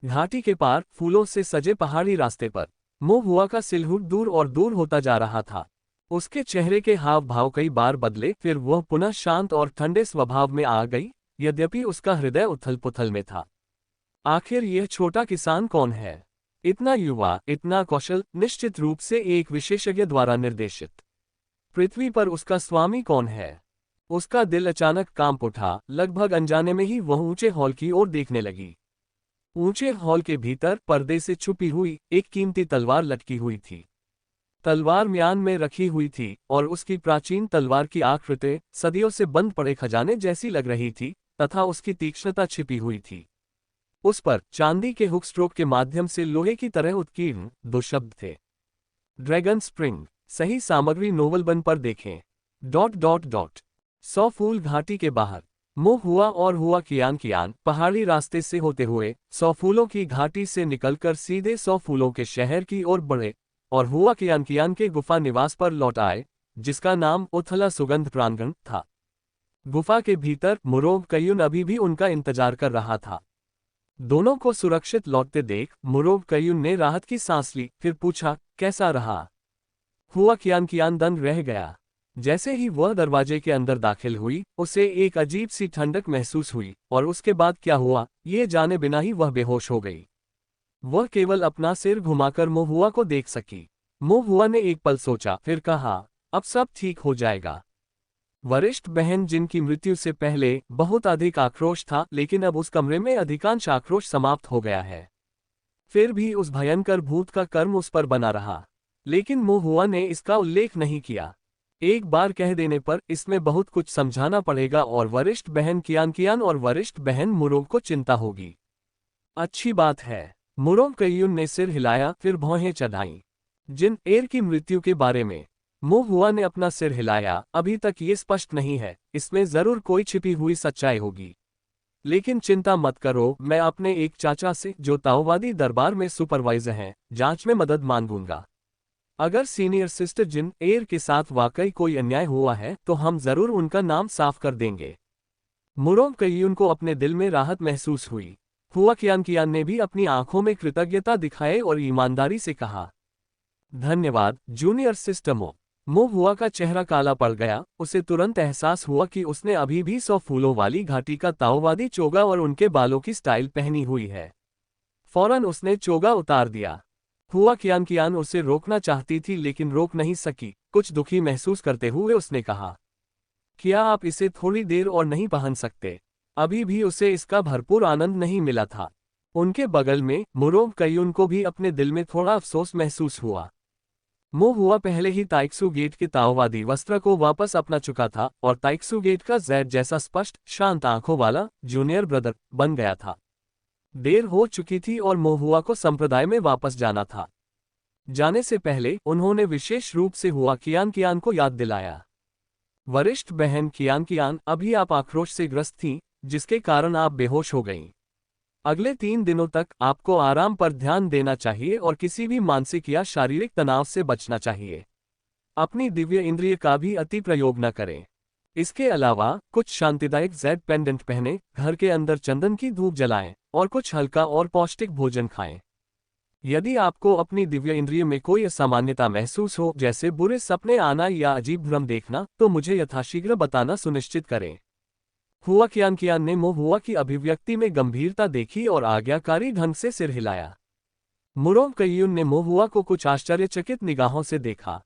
घाटी के पार, फूलों से सजे पहाड़ी रास्ते पर, मो हुआ का सिलहुट दूर और दूर होता जा रहा था। उसके चेहरे के हाव भाव कई बार बदले, फिर वह पुनः शांत और ठंडे स्वभाव में आ गई, यद्यपि उसका हृदय उथल पुथल में था। आखिर यह छोटा किसान कौन है? इतना युवा, इतना कौशल, निश्चित रूप से एक विशेषज्ञ द्वारा निर्देशित। पृथ्वी पर उसका स्वामी कौन है? उसका दिल अचानक कांप उठा। लगभग अनजाने में ही वह ऊंचे हॉल की ओर देखने लगी। ऊंचे हॉल के भीतर, पर्दे से छुपी हुई, एक कीमती तलवार लटकी हुई थी। तलवार म्यान में रखी हुई थी और उसकी प्राचीन तलवार की आकृति सदियों से बंद पड़े खजाने जैसी लग रही थी, तथा उसकी तीक्ष्णता छिपी हुई थी। उस पर चांदी के हुक स्ट्रोक के माध्यम से लोहे की तरह उत्कीर्ण 2 शब्द थे। Dragon spring. सही सामग्री नोवेलबन पर देखें। 100 फूल घाटी के बाहर, मो हुआ और हुआ कियान पहाड़ी रास्ते से होते हुए 100 फूलों की घाटी से निकलकर सीधे 100 फूलों के शहर की ओर बढ़े और हुआ कियान के गुफा निवास पर लौट आए, जिसका नाम उथला सुगंध प्रांगण था। गुफा के भीतर मुरोग कयुन अभी भी उनका इंतजार कर रहा था। दोनों को सुरक्षित लौटते देख मुरोग कयुन ने राहत की सांस ली, फिर पूछा, कैसा रहा? हुआ कियान दंग रह गया। जैसे ही वह दरवाजे के अंदर दाखिल हुई, उसे एक अजीब सी ठंडक महसूस हुई, और उसके बाद क्या हुआ, ये जाने बिना ही वह बेहोश हो गई। वह केवल अपना सिर घुमाकर मो हुआ को देख सकी। मो हुआ ने एक पल सोचा, फिर कहा, अब सब ठीक हो जाएगा। वरिष्ठ बहन, जिनकी मृत्यु से पहले बहुत अधिक आक्रोश था, लेकिन अब उस कमरे में अधिकांश आक्रोश समाप्त हो गया है। फिर भी उस भयंकर भूत का कर्म उस पर बना रहा, लेकिन मो हुआ ने इसका उल्लेख नहीं किया। एक बार कह देने पर इसमें बहुत कुछ समझाना पड़ेगा और वरिष्ठ बहन कियान और वरिष्ठ बहन मुरोग को चिंता होगी। अच्छी बात है। मुरोग कयुन ने सिर हिलाया, फिर भौहें चढ़ाईं। जिन एर की मृत्यु के बारे में मो हुआ ने अपना सिर हिलाया, अभी तक ये स्पष्ट नहीं है, इसमें जरूर कोई छिपी हुई सच्चाई होगी। लेकिन चिंता मत करो, मैं अपने एक चाचा से, जो ताओवादी दरबार में सुपरवाइजर हैं, जांच में मदद मांगूंगा। अगर सीनियर सिस्टर जिन एर के साथ वाकई कोई अन्याय हुआ है, तो हम जरूर उनका नाम साफ कर देंगे। मुरोग कयुन को अपने दिल में राहत महसूस हुई। 100 फूलों की घाटी में 100 फूलों के शहर की ओर बढ़े और हुआ कियान के गुफा निवास पर लौट आए, जिसका नाम उथला सुगंध प्रांगण था। गुफा के भीतर मुरोग कयुन ने सिर हिलाया, फिर भौहें चढ़ाईं। जिन एर की मृत्यु के बारे में मो हुआ ने अपना सिर हिलाया, अभी तक ये स्पष्ट नहीं है, इसमें जरूर कोई छिपी हुई सच्चाई होगी। लेकिन चिंता मत करो, मैं अपने एक चाचा से, जो ताओवादी दरबार में सुपरवाइजर हैं, जांच में मदद मांगूंगा। अगर सीनियर सिस्टर जिन एर के साथ वाकई कोई अन्याय हुआ है, तो हम जरूर उनका नाम साफ कर देंगे। हुआ कियान ने भी अपनी आंखों में कृतज्ञता दिखाए और ईमानदारी से कहा, धन्यवाद जूनियर सिस्टमो। मो हुआ का चेहरा काला पड़ गया। उसे तुरंत एहसास हुआ कि उसने अभी भी 100 फूलों वाली घाटी का ताओवादी चोगा और उनके बालों की स्टाइल पहनी हुई है। फौरन उसने चोगा उतार दिया। हुआ कियान उसे रोकना चाहती थी लेकिन रोक नहीं सकी। कुछ दुखी महसूस करते हुए उसने कहा, क्या आप इसे थोड़ी देर और नहीं पहन सकते? अभी भी उसे इसका भरपूर आनंद नहीं मिला था। उनके बगल में मुरोव कयुन को भी अपने दिल में थोड़ा अफसोस महसूस हुआ। मो हुआ पहले ही ताइक्सू गेट के ताओवादी वस्त्र को वापस अपना चुका था और ताइक्सू गेट का जैद जैसा स्पष्ट शांत आंखों वाला जूनियर ब्रदर बन गया था। देर हो चुकी थी और मो हुआ को संप्रदाय में वापस जाना था। जाने से पहले उन्होंने विशेष रूप से हुआ कियान को याद दिलाया, वरिष्ठ बहन कियान अभी आप आक्रोश से ग्रस्त थीं, जिसके कारण आप बेहोश हो गईं। अगले 3 दिनों तक आपको आराम पर ध्यान देना चाहिए और किसी भी मानसिक या शारीरिक तनाव से बचना चाहिए। अपनी दिव्य इंद्रिय का भी अति प्रयोग न करें। इसके अलावा कुछ शांतिदायक जैड पेंडेंट पहने, घर के अंदर चंदन की धूप जलाएं और कुछ हल्का और पौष्टिक भोजन खाएं। यदि आपको अपनी दिव्य इंद्रिय में कोई असामान्यता महसूस हो, जैसे बुरे सपने आना या अजीब भ्रम देखना, तो मुझे यथाशीघ्र बताना सुनिश्चित करें। हुआ कियान ने मो हुआ की अभिव्यक्ति में गंभीरता देखी और आज्ञाकारी ढंग से सिर हिलाया। मुरोव कयुन ने मो हुआ को कुछ आश्चर्यचकित निगाहों से देखा।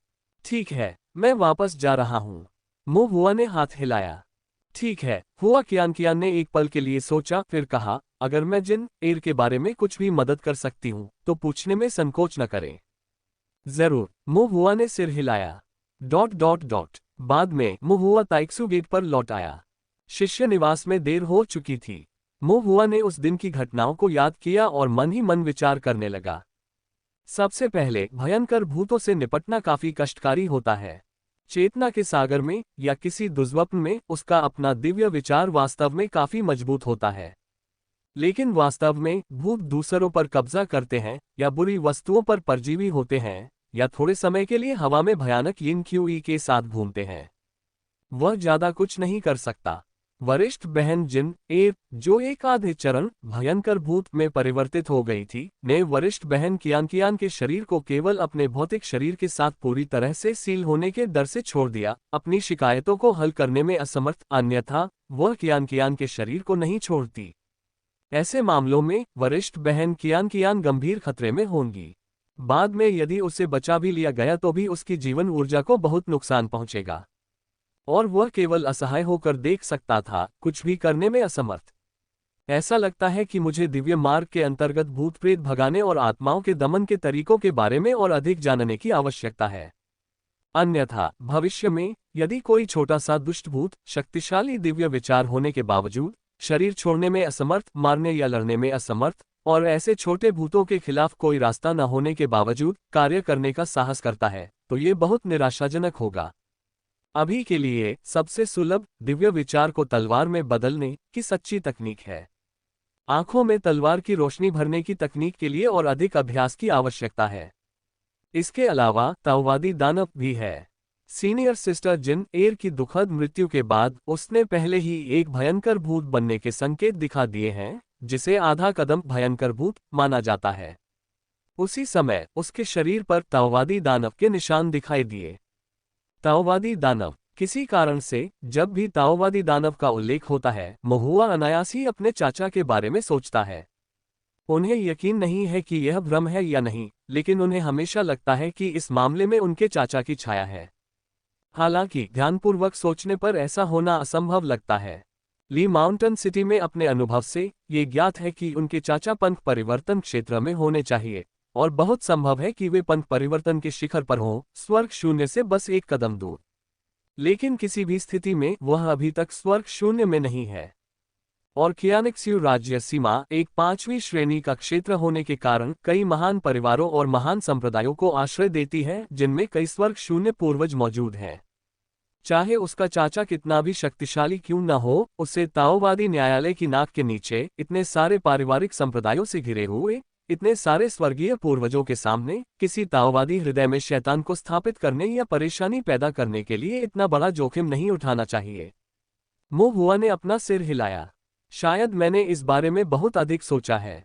ठीक है, मैं वापस जा रहा हूं। मो हुआ ने हाथ हिलाया। ठीक है। हुआ कियान ने एक पल के लिए सोचा, फिर कहा, अगर मैं जिन एर के बारे में कुछ भी मदद कर सकती हूं तो पूछने में संकोच न करें। जरूर, मो हुआ ने सिर हिलाया। ... बाद में मो हुआ ताइक्सू गेट पर लौट आया। शिष्य निवास में देर हो चुकी थी। मो हुआ ने उस दिन की घटनाओं को याद किया और मन ही मन विचार करने लगा। सबसे पहले, भयंकर भूतों से निपटना काफी कष्टकारी होता है। चेतना के सागर में या किसी दुर्स्वप्न में उसका अपना दिव्य विचार वास्तव में काफी मजबूत होता है। लेकिन वास्तव में भूत दूसरों पर कब्जा करते हैं या बुरी वस्तुओं पर परजीवी होते हैं या थोड़े समय के लिए हवा में भयानक यिन क्यूई के साथ घूमते हैं। वह ज्यादा कुछ नहीं कर सकता। वरिष्ठ बहन जिन एर, जो एक आधे चरण भयंकर भूत में परिवर्तित हो गई थी, ने वरिष्ठ बहन कियान के शरीर को केवल अपने भौतिक शरीर के साथ पूरी तरह से सील होने के डर से छोड़ दिया, अपनी शिकायतों को हल करने में असमर्थ। अन्यथा वह कियान के शरीर को नहीं छोड़ती। ऐसे मामलों में वरिष्ठ बहन कियान गंभीर खतरे में होंगी। बाद में यदि उसे बचा भी लिया गया तो भी उसकी जीवन ऊर्जा को बहुत नुकसान पहुंचेगा और वह केवल असहाय होकर देख सकता था, कुछ भी करने में असमर्थ। ऐसा लगता है कि मुझे दिव्य मार्ग के अंतर्गत भूत प्रेत भगाने और आत्माओं के दमन के तरीकों के बारे में और अधिक जानने की आवश्यकता है। अन्यथा भविष्य में यदि कोई छोटा सा दुष्ट भूत शक्तिशाली दिव्य विचार होने के बावजूद शरीर छोड़ने में असमर्थ, मारने या लड़ने में असमर्थ और ऐसे छोटे भूतों के खिलाफ कोई रास्ता न होने के बावजूद कार्य करने का साहस करता है, तो ये बहुत निराशाजनक होगा। अभी के लिए सबसे सुलभ दिव्य विचार को तलवार में बदलने की सच्ची तकनीक है। आंखों में तलवार की रोशनी भरने की तकनीक के लिए और अधिक अभ्यास की आवश्यकता है। इसके अलावा ताओवादी दानव भी है। सीनियर सिस्टर जिन एर की दुखद मृत्यु के बाद उसने पहले ही एक भयंकर भूत बनने के संकेत दिखा दिए हैं, जिसे आधा कदम भयंकर भूत माना जाता है। उसी समय उसके शरीर पर ताओवादी दानव के निशान दिखाई दिए। ताओवादी दानव, किसी कारण से जब भी ताओवादी दानव का उल्लेख होता है, महुआ अनायास ही अपने चाचा के बारे में सोचता है। उन्हें यकीन नहीं है कि यह भ्रम है या नहीं, लेकिन उन्हें हमेशा लगता है कि इस मामले में उनके चाचा की छाया है। हालांकि ध्यानपूर्वक सोचने पर ऐसा होना असंभव लगता है। ली माउंटेन सिटी में अपने अनुभव से ये ज्ञात है कि उनके चाचा पंथ परिवर्तन क्षेत्र में होने चाहिए और बहुत संभव है कि वे पंथ परिवर्तन के शिखर पर हों, स्वर्ग शून्य से बस एक कदम दूर। लेकिन किसी भी स्थिति में वह अभी तक स्वर्ग शून्य में नहीं है। और कियानिक्स्यू राज्य सीमा एक 5वीं श्रेणी का क्षेत्र होने के कारण कई महान परिवारों और महान संप्रदायों को आश्रय देती है, जिनमें कई स्वर्ग शून्य पूर्वज मौजूद हैं। चाहे उसका चाचा कितना भी शक्तिशाली क्यों न हो, उसे ताओवादी न्यायालय की नाक के नीचे इतने सारे पारिवारिक संप्रदायों से घिरे हुए, इतने सारे स्वर्गीय पूर्वजों के सामने किसी ताओवादी हृदय में शैतान को स्थापित करने या परेशानी पैदा करने के लिए इतना बड़ा जोखिम नहीं उठाना चाहिए। मो हुआ ने अपना सिर हिलाया। शायद मैंने इस बारे में बहुत अधिक सोचा है।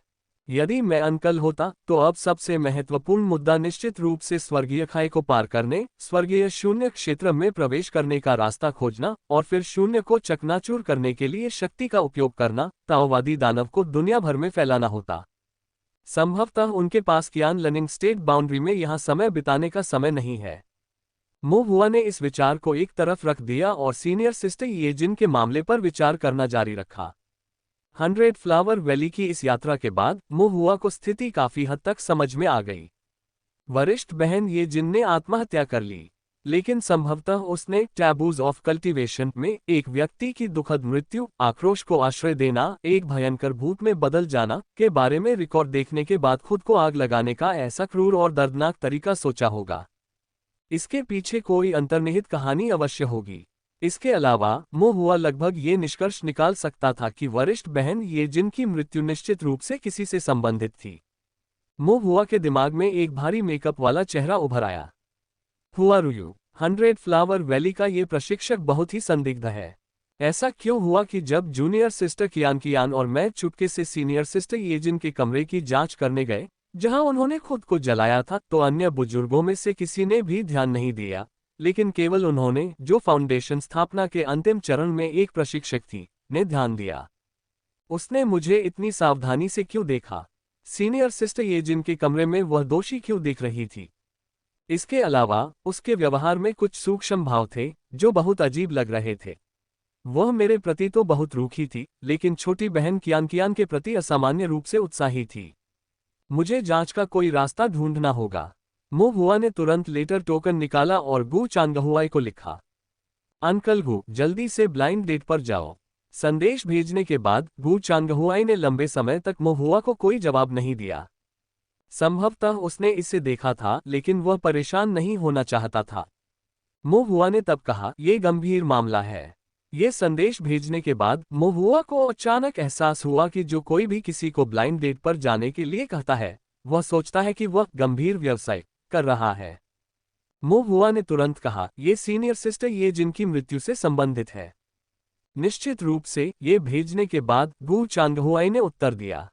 यदि मैं अंकल होता तो अब सबसे महत्वपूर्ण मुद्दा निश्चित रूप से स्वर्गीय खाई को पार करने, स्वर्गीय शून्य क्षेत्र में प्रवेश करने का रास्ता खोजना और फिर शून्य को चकनाचूर करने के लिए शक्ति का उपयोग करना, ताओवादी दानव को दुनिया भर में फैलाना होता। संभवतः उनके पास कियान लनिंग स्टेट बाउंड्री में यहाँ समय बिताने का समय नहीं है। मो हुआ ने इस विचार को एक तरफ रख दिया और सीनियर सिस्टर येजिन के मामले पर विचार करना जारी रखा। 100 फ्लावर वैली की इस यात्रा के बाद मो हुआ को स्थिति काफी हद तक समझ में आ गई। वरिष्ठ बहन येजिन ने आत्महत्या कर ली, लेकिन संभवतः उसने टैबूज ऑफ कल्टीवेशन में एक व्यक्ति की दुखद मृत्यु, आक्रोश को आश्रय देना, एक भयंकर भूत में बदल जाना के बारे में रिकॉर्ड देखने के बाद खुद को आग लगाने का ऐसा क्रूर और दर्दनाक तरीका सोचा होगा। इसके पीछे कोई अंतर्निहित कहानी अवश्य होगी। इसके अलावा मो हुआ लगभग ये निष्कर्ष निकाल सकता था कि वरिष्ठ बहन येजिन की मृत्यु निश्चित रूप से किसी से संबंधित थी। मो हुआ के दिमाग में एक भारी मेकअप वाला चेहरा उभर आया। हुआ रुयू, 100 फ्लावर वैली का ये प्रशिक्षक बहुत ही संदिग्ध है। ऐसा क्यों हुआ कि जब जूनियर सिस्टर कियान और मैं चुपके से सीनियर सिस्टर येजिन के कमरे की जांच करने गए, जहां उन्होंने खुद को जलाया था, तो अन्य बुजुर्गों में से किसी ने भी ध्यान नहीं दिया, लेकिन केवल उन्होंने, जो फाउंडेशन स्थापना के अंतिम चरण में एक प्रशिक्षक थी, ने ध्यान दिया। उसने मुझे इतनी सावधानी से क्यों देखा? सीनियर सिस्टर येजिन के कमरे में वह दोषी क्यों दिख रही थी? इसके अलावा उसके व्यवहार में कुछ सूक्ष्म भाव थे जो बहुत अजीब लग रहे थे। वह मेरे प्रति तो बहुत रूखी थी, लेकिन छोटी बहन कियान के प्रति असामान्य रूप से उत्साही थी। मुझे जांच का कोई रास्ता ढूंढना होगा। मो हुआ ने तुरंत लेटर टोकन निकाला और गू चांगहुआई को लिखा। अंकल गू, जल्दी से ब्लाइंड डेट पर जाओ। संदेश भेजने के बाद गू चांगहुआई ने लंबे समय तक मो हुआ को कोई जवाब नहीं दिया। संभवतः उसने इसे देखा था, लेकिन वह परेशान नहीं होना चाहता था। मो हुआ ने तब कहा, यह गंभीर मामला है। ये संदेश भेजने के बाद मो हुआ को अचानक एहसास हुआ कि जो कोई भी किसी को ब्लाइंड डेट पर जाने के लिए कहता है, वह सोचता है कि वह गंभीर व्यवसाय कर रहा है। मो हुआ ने तुरंत कहा, ये सीनियर सिस्टर ये जिनकी मृत्यु से संबंधित है। निश्चित रूप से ये भेजने के बाद गू चांगहुआई ने उत्तर दिया,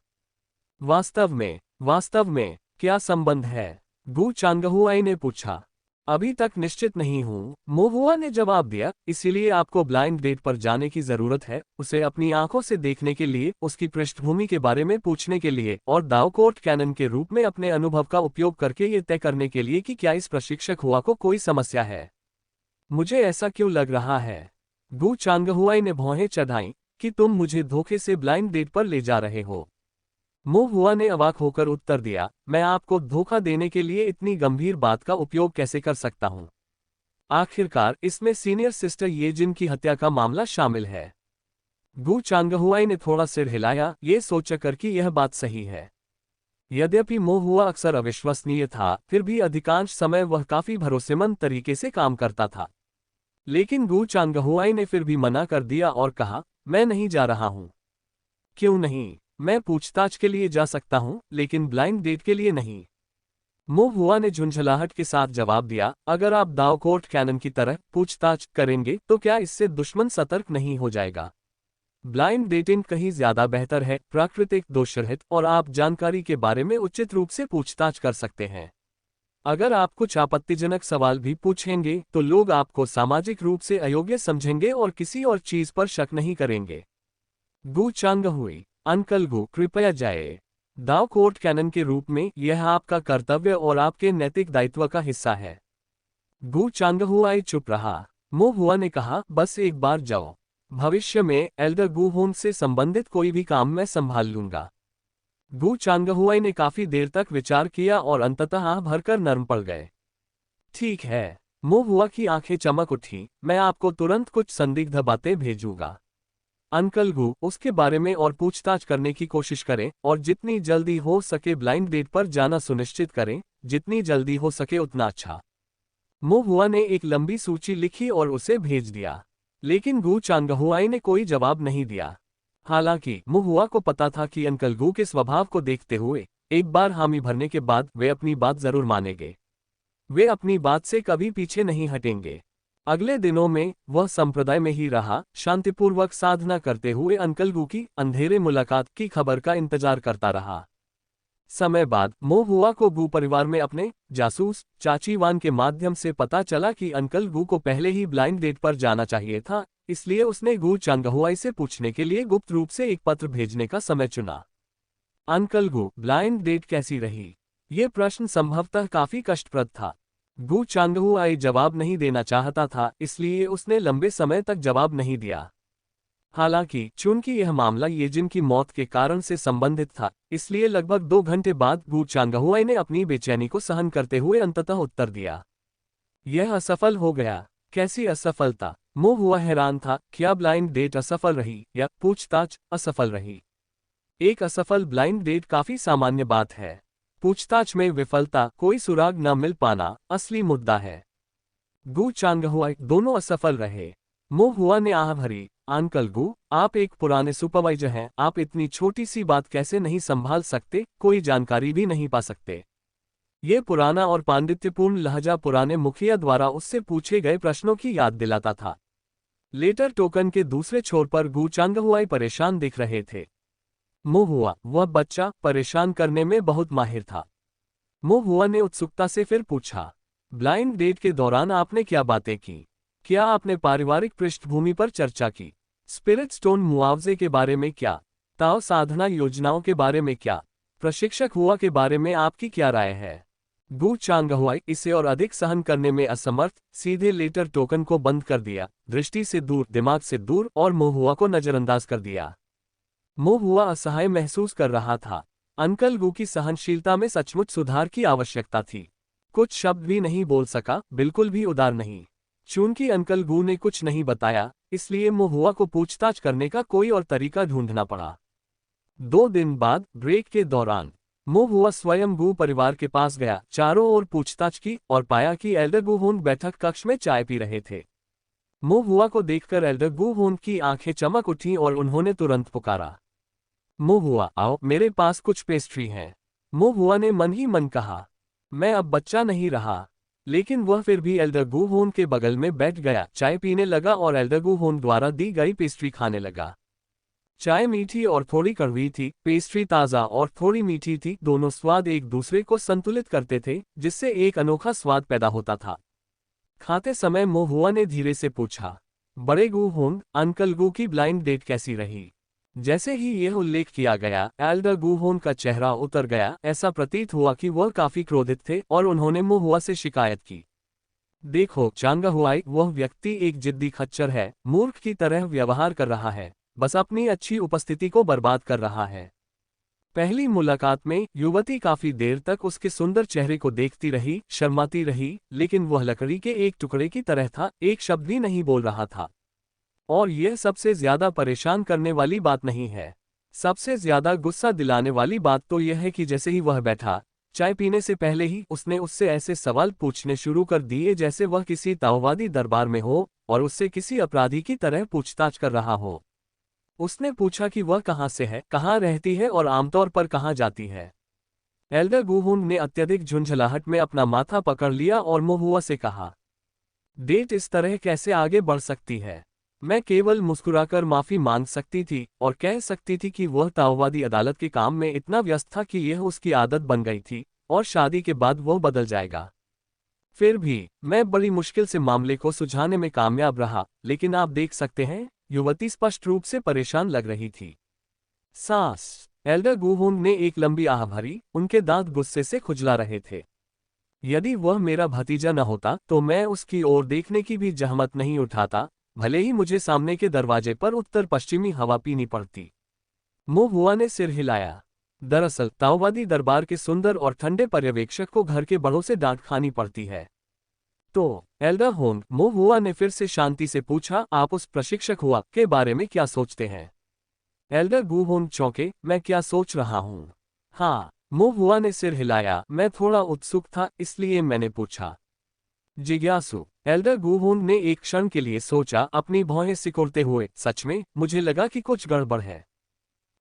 वास्तव में क्या संबंध है? गू चांगहुआई ने पूछा। अभी तक निश्चित नहीं हूं, मो हुआ ने जवाब दिया, इसीलिए आपको ब्लाइंड डेट पर जाने की जरूरत है, उसे अपनी आंखों से देखने के लिए, उसकी पृष्ठभूमि के बारे में पूछने के लिए और दाओकोर्ट कैनन के रूप में अपने अनुभव का उपयोग करके ये तय करने के लिए कि क्या इस प्रशिक्षक हुआ को कोई समस्या है। मुझे ऐसा क्यों लग रहा है? गू चांगहुआई ने भौहें चढ़ाई कि तुम मुझे धोखे से ब्लाइंड डेट पर ले जा रहे हो। मो हुआ ने अवाक होकर उत्तर दिया, मैं आपको धोखा देने के लिए इतनी गंभीर बात का उपयोग कैसे कर सकता हूं? आखिरकार इसमें सीनियर सिस्टर येजिन की हत्या का मामला शामिल है। गू चांगहुआई ने थोड़ा सिर हिलाया, ये सोचकर कि यह बात सही है। यद्यपि मो हुआ अक्सर अविश्वसनीय था, फिर भी अधिकांश समय वह काफी भरोसेमंद तरीके से काम करता था। लेकिन गू चांगहुआई ने फिर भी मना कर दिया और कहा, मैं नहीं जा रहा हूं। क्यों नहीं? मैं पूछताछ के लिए जा सकता हूं, लेकिन ब्लाइंड डेट के लिए नहीं। मो हुआ ने झुंझलाहट के साथ जवाब दिया, अगर आप दाओकोर्ट कैनन की तरह पूछताछ करेंगे तो क्या इससे दुश्मन सतर्क नहीं हो जाएगा? ब्लाइंड डेटिंग कहीं ज्यादा बेहतर है, प्राकृतिक, दोषरहित, और आप जानकारी के बारे में उचित रूप से पूछताछ कर सकते हैं। अगर आप कुछ आपत्तिजनक सवाल भी पूछेंगे तो लोग आपको सामाजिक रूप से अयोग्य समझेंगे और किसी और चीज पर शक नहीं करेंगे। गू चांगहुआई, अंकल गू, कृपया जाए। दाओकोर्ट कैनन के रूप में यह आपका कर्तव्य और आपके नैतिक दायित्व का हिस्सा है। गू चांगहुआई चुप रहा। मो हुआ ने कहा, बस एक बार जाओ। भविष्य में एल्डर गू होन से संबंधित कोई भी काम मैं संभाल लूंगा। गू चांगहुआई ने काफी देर तक विचार किया और अंततः आह भरकर नर्म पड़ गए। ठीक है। मो हुआ की आंखें चमक उठी, मैं आपको तुरंत कुछ संदिग्ध बातें भेजूंगा। अंकल गू, उसके बारे में और पूछताछ करने की कोशिश करें और जितनी जल्दी हो सके ब्लाइंड डेट पर जाना सुनिश्चित करें, जितनी जल्दी हो सके उतना अच्छा। मो हुआ ने एक लंबी सूची लिखी और उसे भेज दिया, लेकिन गू चांगहुआई ने कोई जवाब नहीं दिया। हालांकि मो हुआ को पता था कि अंकल गू के स्वभाव को देखते हुए एक बार हामी भरने के बाद वे अपनी बात जरूर मानेंगे। वे अपनी बात से कभी पीछे नहीं हटेंगे। अगले दिनों में वह संप्रदाय में ही रहा, शांतिपूर्वक साधना करते हुए अंकल गू की अंधेरे मुलाकात की खबर का इंतजार करता रहा। समय बाद मो हुआ को गू परिवार में अपने जासूस चाची वान के माध्यम से पता चला कि अंकल गू को पहले ही ब्लाइंड डेट पर जाना चाहिए था, इसलिए उसने गू चांगहुआई से पूछने के लिए गुप्त रूप से एक पत्र भेजने का समय चुना। अंकल गू, ब्लाइंड डेट कैसी रही? ये प्रश्न संभवतः काफी कष्टप्रद था। गू चांगहुआई जवाब नहीं देना चाहता था, इसलिए उसने लंबे समय तक जवाब नहीं दिया। हालांकि चूंकि यह मामला येजिन की मौत के कारण से संबंधित था, इसलिए लगभग 2 घंटे बाद गू चांगहुआई ने अपनी बेचैनी को सहन करते हुए अंततः उत्तर दिया। यह असफल हो गया। कैसी असफलता? मो हुआ हैरान था। क्या ब्लाइंड डेट असफल रही या पूछताछ असफल रही? एक असफल ब्लाइंड डेट काफी सामान्य बात है। पूछताछ में विफलता, कोई सुराग न मिल पाना असली मुद्दा है। गू चांगहुआई दोनों असफल रहे। मो हुआ ने आह भरी, अंकल गू, आप एक पुराने सुपरवाइजर हैं, आप इतनी छोटी सी बात कैसे नहीं संभाल सकते, कोई जानकारी भी नहीं पा सकते। ये पुराना और पांडित्यपूर्ण लहजा पुराने मुखिया द्वारा उससे पूछे गए प्रश्नों की याद दिलाता था। लेटर टोकन के दूसरे छोर पर गू चांगहुआई परेशान दिख रहे थे। मो हुआ, वह बच्चा, परेशान करने में बहुत माहिर था। मो हुआ ने उत्सुकता से फिर पूछा, ब्लाइंड डेट के दौरान आपने क्या बातें की? क्या आपने पारिवारिक पृष्ठभूमि पर चर्चा की? स्पिरिट स्टोन मुआवजे के बारे में क्या? ताओ साधना योजनाओं के बारे में क्या? प्रशिक्षक हुआ के बारे में आपकी क्या राय है? गू चांगहुआई इसे और अधिक सहन करने में असमर्थ, सीधे लेटर टोकन को बंद कर दिया, दृष्टि से दूर, दिमाग से दूर, और मो हुआ को नजरअंदाज कर दिया। मो हुआ असहाय महसूस कर रहा था। अंकल गू की सहनशीलता में सचमुच सुधार की आवश्यकता थी। कुछ शब्द भी नहीं बोल सका, बिल्कुल भी उदार नहीं। चूंकि अंकल गू ने कुछ नहीं बताया, इसलिए मो हुआ को पूछताछ करने का कोई और तरीका ढूंढना पड़ा। 2 दिन बाद ब्रेक के दौरान मो हुआ स्वयं गू परिवार के पास गया, चारों ओर पूछताछ की और पाया कि एल्डर गू होन बैठक कक्ष में चाय पी रहे थे। मो हुआ को देखकर एल्डर गू होन की आंखें चमक उठीं और उन्होंने तुरंत पुकारा, मो हुआ, आओ, मेरे पास कुछ पेस्ट्री है। मो हुआ ने मन ही मन कहा, मैं अब बच्चा नहीं रहा। लेकिन वह फिर भी एल्डर गू होन के बगल में बैठ गया, चाय पीने लगा और एल्डर गू होन द्वारा दी गई पेस्ट्री खाने लगा। चाय मीठी और थोड़ी कड़वी थी, पेस्ट्री ताज़ा और थोड़ी मीठी थी, दोनों स्वाद एक दूसरे को संतुलित करते थे, जिससे एक अनोखा स्वाद पैदा होता था। खाते समय मो हुआ ने धीरे से पूछा, बड़े गू होन, अंकल गू की ब्लाइंड डेट कैसी रही? जैसे ही यह उल्लेख किया गया, एल्डर गू होन का चेहरा उतर गया, ऐसा प्रतीत हुआ कि वह काफी क्रोधित थे और उन्होंने मो हुआ से शिकायत की, देखो चांगहुआई, वह व्यक्ति एक जिद्दी खच्चर है, मूर्ख की तरह व्यवहार कर रहा है, बस अपनी अच्छी उपस्थिति को बर्बाद कर रहा है। पहली मुलाकात में युवती काफी देर तक उसके सुंदर चेहरे को देखती रही, शर्माती रही, लेकिन वह लकड़ी के एक टुकड़े की तरह था, एक शब्द भी नहीं बोल रहा था। और यह सबसे ज्यादा परेशान करने वाली बात नहीं है। सबसे ज्यादा गुस्सा दिलाने वाली बात तो यह है कि जैसे ही वह बैठा, चाय पीने से पहले ही उसने उससे ऐसे सवाल पूछने शुरू कर दिए जैसे वह किसी ताओवादी दरबार में हो और उससे किसी अपराधी की तरह पूछताछ कर रहा हो। उसने पूछा कि वह कहाँ से है, कहाँ रहती है और आमतौर पर कहाँ जाती है। एल्डर गूहुन ने अत्यधिक झुंझलाहट में अपना माथा पकड़ लिया और मो हुआ से कहा, डेट इस तरह कैसे आगे बढ़ सकती है? मैं केवल मुस्कुराकर माफी मांग सकती थी और कह सकती थी कि वह ताओवादी अदालत के काम में इतना व्यस्त था कि यह उसकी आदत बन गई थी और शादी के बाद वह बदल जाएगा। फिर भी मैं बड़ी मुश्किल से मामले को सुलझाने में कामयाब रहा, लेकिन आप देख सकते हैं, युवती स्पष्ट रूप से परेशान लग रही थी। सांस। एल्डर गूहुन ने एक लंबी आह भरी, उनके दांत गुस्से से खुजला रहे थे। यदि वह मेरा भतीजा न होता तो मैं उसकी ओर देखने की भी जहमत नहीं उठाता, भले ही मुझे सामने के दरवाजे पर उत्तर पश्चिमी हवा पीनी पड़ती। मो हुआ ने सिर हिलाया। दरअसल ताओवादी दरबार के सुंदर और ठंडे पर्यवेक्षक को घर के बड़ों से डांट खानी पड़ती है। तो एल्डर होंग, मो हुआ ने फिर से शांति से पूछा, आप उस प्रशिक्षक हुआ के बारे में क्या सोचते हैं? एल्डर गूहोन चौंके, मैं क्या सोच रहा हूँ? हाँ, मो हुआ ने सिर हिलाया, मैं थोड़ा उत्सुक था इसलिए मैंने पूछा। जिज्ञासु। एल्डर गूहोन ने एक क्षण के लिए सोचा, अपनी भौहें सिकोड़ते हुए, सच में, मुझे लगा कि कुछ गड़बड़ है।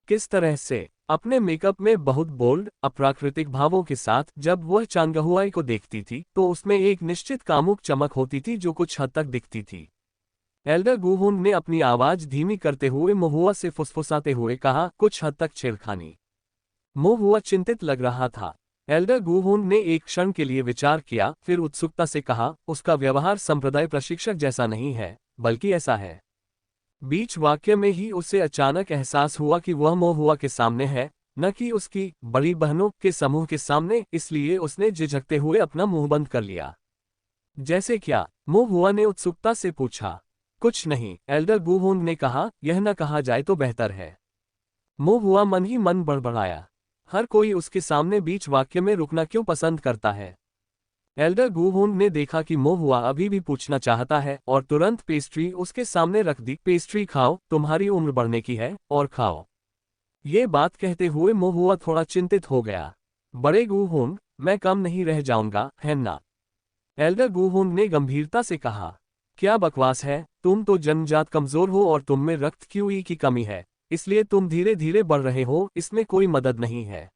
किस तरह से? अपने मेकअप में बहुत बोल्ड, अप्राकृतिक भावों के साथ जब वह चांगहुआई को देखती थी तो उसमें एक निश्चित कामुक चमक होती थी जो कुछ हद तक दिखती थी। एल्डर गुहुन ने अपनी आवाज धीमी करते हुए महुआ से फुसफुसाते हुए कहा, कुछ हद तक छेड़खानी। महुआ चिंतित लग रहा था। एल्डर गुहुन ने एक क्षण के लिए विचार किया, फिर उत्सुकता से कहा, उसका व्यवहार संप्रदाय प्रशिक्षक जैसा नहीं है, बल्कि ऐसा है। बीच वाक्य में ही उसे अचानक एहसास हुआ कि वह महुआ के सामने है, न कि उसकी बड़ी बहनों के समूह के सामने, इसलिए उसने झिझकते हुए अपना मुंह बंद कर लिया। जैसे क्या? महुआ ने उत्सुकता से पूछा। कुछ नहीं, एल्डर गुहुन ने कहा, यह न कहा जाए तो बेहतर है। महुआ मन ही मन बड़बड़ाया। हर कोई उसके सामने बीच वाक्य में रुकना क्यों पसंद करता है? एल्डर गुहुन ने देखा कि महुआ अभी भी पूछना चाहता है और तुरंत पेस्ट्री उसके सामने रख दी। पेस्ट्री खाओ, तुम्हारी उम्र बढ़ने की है, और खाओ। ये बात कहते हुए महुआ थोड़ा चिंतित हो गया। बड़े गुहुन, मैं कम नहीं रह जाऊंगा, है ना? एल्डर गुहुन ने गंभीरता से कहा। क्या बकवास है, तुम तो जन्मजात कमजोर हो और तुम में रक्त क्यूई की कमी है, इसलिए तुम धीरे धीरे बढ़ रहे हो, इसमें कोई मदद नहीं है।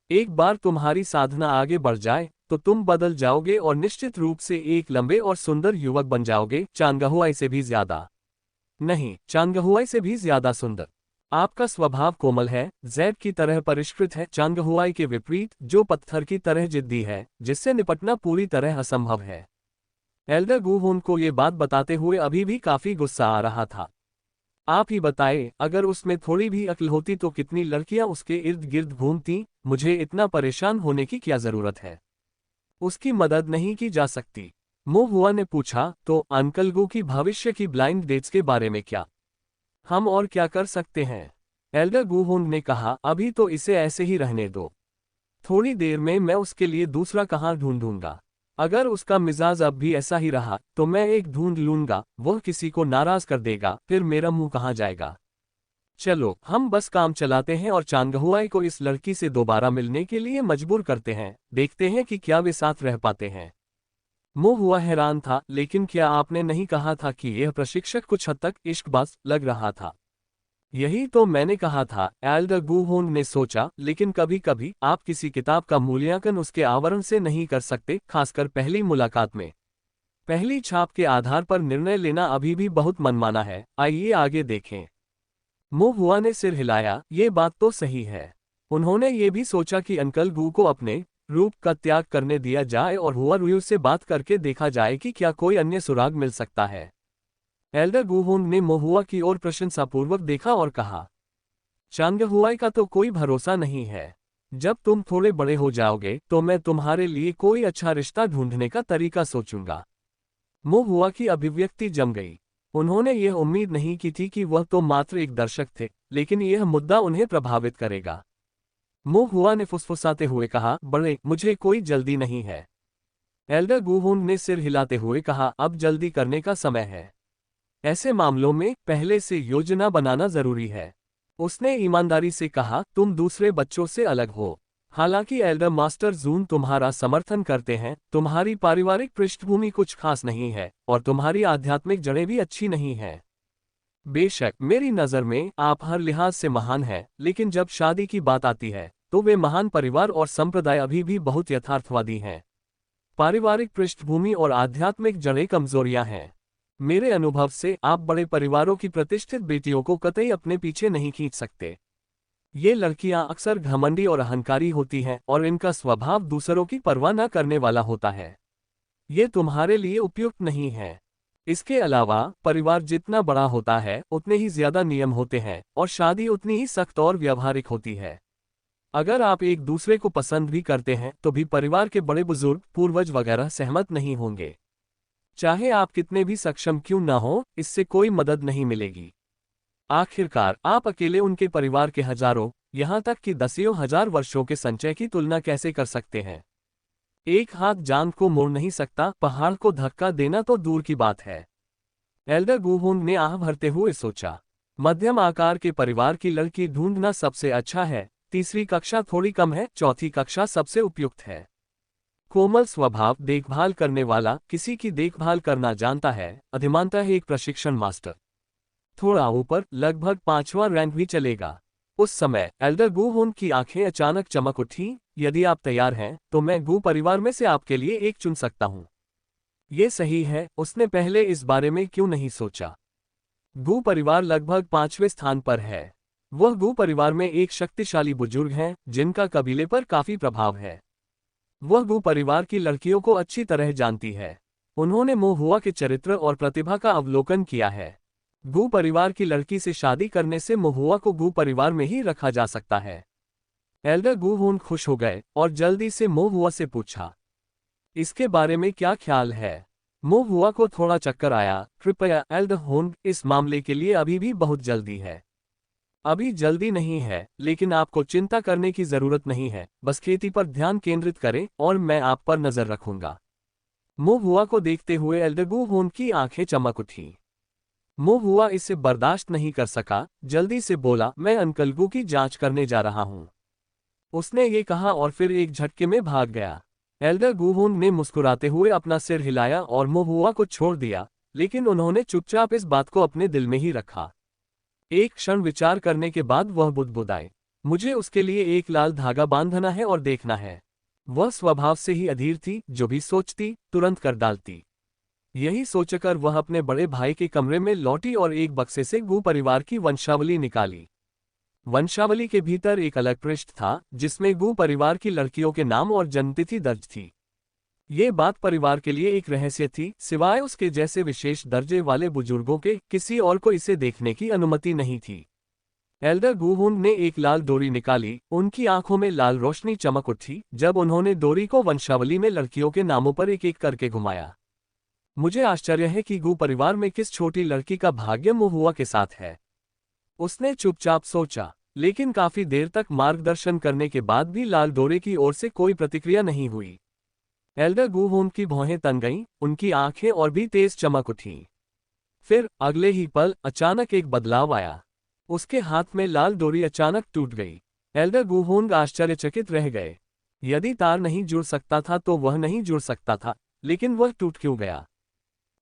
एक बार तुम्हारी साधना आगे बढ़ जाए तो तुम बदल जाओगे और निश्चित रूप से एक लंबे और सुंदर युवक बन जाओगे, चांगहुआई से भी ज्यादा। नहीं, चांगहुआई से भी ज्यादा सुंदर। आपका स्वभाव कोमल है, जैड की तरह परिष्कृत है, चांगहुआई के विपरीत, जो पत्थर की तरह जिद्दी है, जिससे निपटना पूरी तरह असंभव है। एल्डर गुहुन को ये बात बताते हुए अभी भी काफी गुस्सा आ रहा था। आप ही बताए, अगर उसमें थोड़ी भी अक्ल होती तो कितनी लड़कियां उसके इर्द गिर्द घूमती। मुझे इतना परेशान होने की क्या जरूरत है? उसकी मदद नहीं की जा सकती। महुआ ने पूछा, तो अंकल गु की भविष्य की ब्लाइंड डेट्स के बारे में क्या? हम और क्या कर सकते हैं? एल्डर गुहुन ने कहा, अभी तो इसे ऐसे ही रहने दो। थोड़ी देर में मैं उसके लिए दूसरा कहाँ ढूंढूंगा। अगर उसका मिजाज अब भी ऐसा ही रहा तो मैं एक ढूंढ लूंगा, वह किसी को नाराज कर देगा, फिर मेरा मुंह कहाँ जाएगा। चलो, हम बस काम चलाते हैं और चांगहुआई को इस लड़की से दोबारा मिलने के लिए मजबूर करते हैं, देखते हैं कि क्या वे साथ रह पाते हैं। महुआ हैरान था, लेकिन क्या आपने नहीं कहा था कि यह प्रशिक्षक कुछ हद तक इश्कबाज लग रहा था? यही तो मैंने कहा था, एल्डर गुहुन ने सोचा, लेकिन कभी कभी आप किसी किताब का मूल्यांकन उसके आवरण से नहीं कर सकते, खासकर पहली मुलाकात में। पहली छाप के आधार पर निर्णय लेना अभी भी बहुत मनमाना है, आइए आगे देखें। महुआ ने सिर हिलाया, ये बात तो सही है। उन्होंने ये भी सोचा कि अंकल गु को अपने रूप का त्याग करने दिया जाए और हुआ रुयु से बात करके देखा जाए कि क्या कोई अन्य सुराग मिल सकता है। एल्डर गुहुन ने महुआ की ओर प्रशंसापूर्वक देखा और कहा, चांगहुआई का तो कोई भरोसा नहीं है। जब तुम थोड़े बड़े हो जाओगे तो मैं तुम्हारे लिए कोई अच्छा रिश्ता ढूंढने का तरीका सोचूंगा। महुआ की अभिव्यक्ति जम गई। उन्होंने यह उम्मीद नहीं की थी कि वह तो मात्र एक दर्शक थे, लेकिन यह मुद्दा उन्हें प्रभावित करेगा। महुआ ने फुसफुसाते हुए कहा, बड़े, मुझे कोई जल्दी नहीं है। एल्डर गुहुन ने सिर हिलाते हुए कहा, अब जल्दी करने का समय है। ऐसे मामलों में पहले से योजना बनाना जरूरी है। उसने ईमानदारी से कहा, तुम दूसरे बच्चों से अलग हो। हालांकि एल्डर मास्टर जून तुम्हारा समर्थन करते हैं, तुम्हारी पारिवारिक पृष्ठभूमि कुछ खास नहीं है और तुम्हारी आध्यात्मिक जड़ें भी अच्छी नहीं हैं। बेशक मेरी नज़र में आप हर लिहाज से महान हैं, लेकिन जब शादी की बात आती है तो वे महान परिवार और संप्रदाय अभी भी बहुत यथार्थवादी हैं। पारिवारिक पृष्ठभूमि और आध्यात्मिक जड़ें कमजोरियां हैं। मेरे अनुभव से आप बड़े परिवारों की प्रतिष्ठित बेटियों को कतई अपने पीछे नहीं खींच सकते। ये लड़कियां अक्सर घमंडी और अहंकारी होती हैं और इनका स्वभाव दूसरों की परवाह न करने वाला होता है। ये तुम्हारे लिए उपयुक्त नहीं है। इसके अलावा परिवार जितना बड़ा होता है उतने ही ज्यादा नियम होते हैं और शादी उतनी ही सख्त और व्यावहारिक होती है। अगर आप एक दूसरे को पसंद भी करते हैं तो भी परिवार के बड़े बुजुर्ग, पूर्वज वगैरह सहमत नहीं होंगे। चाहे आप कितने भी सक्षम क्यों ना हो, इससे कोई मदद नहीं मिलेगी। आखिरकार आप अकेले उनके परिवार के हजारों, यहाँ तक कि दसियों हजार वर्षों के संचय की तुलना कैसे कर सकते हैं? एक हाथ जान को मोड़ नहीं सकता, पहाड़ को धक्का देना तो दूर की बात है। एल्डर गुहुन ने आह भरते हुए सोचा, मध्यम आकार के परिवार की लड़की ढूंढना सबसे अच्छा है। तीसरी कक्षा थोड़ी कम है, चौथी कक्षा सबसे उपयुक्त है। कोमल स्वभाव, देखभाल करने वाला, किसी की देखभाल करना जानता है, अधिमानतः एक प्रशिक्षण मास्टर। थोड़ा ऊपर, लगभग 5वां रैंक भी चलेगा। उस समय एल्डर गू हुन की आंखें अचानक चमक उठी। यदि आप तैयार हैं तो मैं गू परिवार में से आपके लिए एक चुन सकता हूं। ये सही है, उसने पहले इस बारे में क्यों नहीं सोचा। गू परिवार लगभग 5वें स्थान पर है। वह गू परिवार में एक शक्तिशाली बुजुर्ग हैं जिनका कबीले पर काफी प्रभाव है। वह गू परिवार की लड़कियों को अच्छी तरह जानती है। उन्होंने मोहुआ के चरित्र और प्रतिभा का अवलोकन किया है। गू परिवार की लड़की से शादी करने से मोहुआ को गू परिवार में ही रखा जा सकता है। एल्डर गू हुन खुश हो गए और जल्दी से मोहुआ से पूछा, इसके बारे में क्या ख्याल है। मोहुआ को थोड़ा चक्कर आया। कृपया एल्डर हुन, इस मामले के लिए अभी भी बहुत जल्दी है। अभी जल्दी नहीं है, लेकिन आपको चिंता करने की जरूरत नहीं है। बस खेती पर ध्यान केंद्रित करें और मैं आप पर नजर रखूंगा। मोहुआ को देखते हुए एल्डर गू हुन की आंखें चमक उठी। मोहुआ इसे बर्दाश्त नहीं कर सका, जल्दी से बोला, मैं अंकल गू की जांच करने जा रहा हूं। उसने ये कहा और फिर एक झटके में भाग गया। एल्डर गू हुन ने मुस्कुराते हुए अपना सिर हिलाया और मोहुआ को छोड़ दिया, लेकिन उन्होंने चुपचाप इस बात को अपने दिल में ही रखा। एक क्षण विचार करने के बाद वह बुदबुदाए, मुझे उसके लिए एक लाल धागा बांधना है और देखना है। वह स्वभाव से ही अधीर थी, जो भी सोचती तुरंत कर डालती। यही सोचकर वह अपने बड़े भाई के कमरे में लौटी और एक बक्से से गू परिवार की वंशावली निकाली। वंशावली के भीतर एक अलग पृष्ठ था जिसमें गू परिवार की लड़कियों के नाम और जन्मतिथि दर्ज थी। ये बात परिवार के लिए एक रहस्य थी, सिवाय उसके जैसे विशेष दर्जे वाले बुजुर्गों के किसी और को इसे देखने की अनुमति नहीं थी। एल्डर गू हुन ने एक लाल डोरी निकाली। उनकी आंखों में लाल रोशनी चमक उठी जब उन्होंने डोरी को वंशावली में लड़कियों के नामों पर एक एक करके घुमाया। मुझे आश्चर्य है कि गू परिवार में किस छोटी लड़की का भाग्य मोहुआ के साथ है। उसने चुपचाप सोचा, लेकिन काफी देर तक मार्गदर्शन करने के बाद भी लाल डोरे की ओर से कोई प्रतिक्रिया नहीं हुई। एल्डर गू हुन की भौहें तन गईं, उनकी आंखें और भी तेज चमक उठीं। फिर अगले ही पल अचानक एक बदलाव आया। उसके हाथ में लाल डोरी अचानक टूट गई। एल्डर गू हुन आश्चर्यचकित रह गए। यदि तार नहीं जुड़ सकता था तो वह नहीं जुड़ सकता था, लेकिन वह टूट क्यों गया?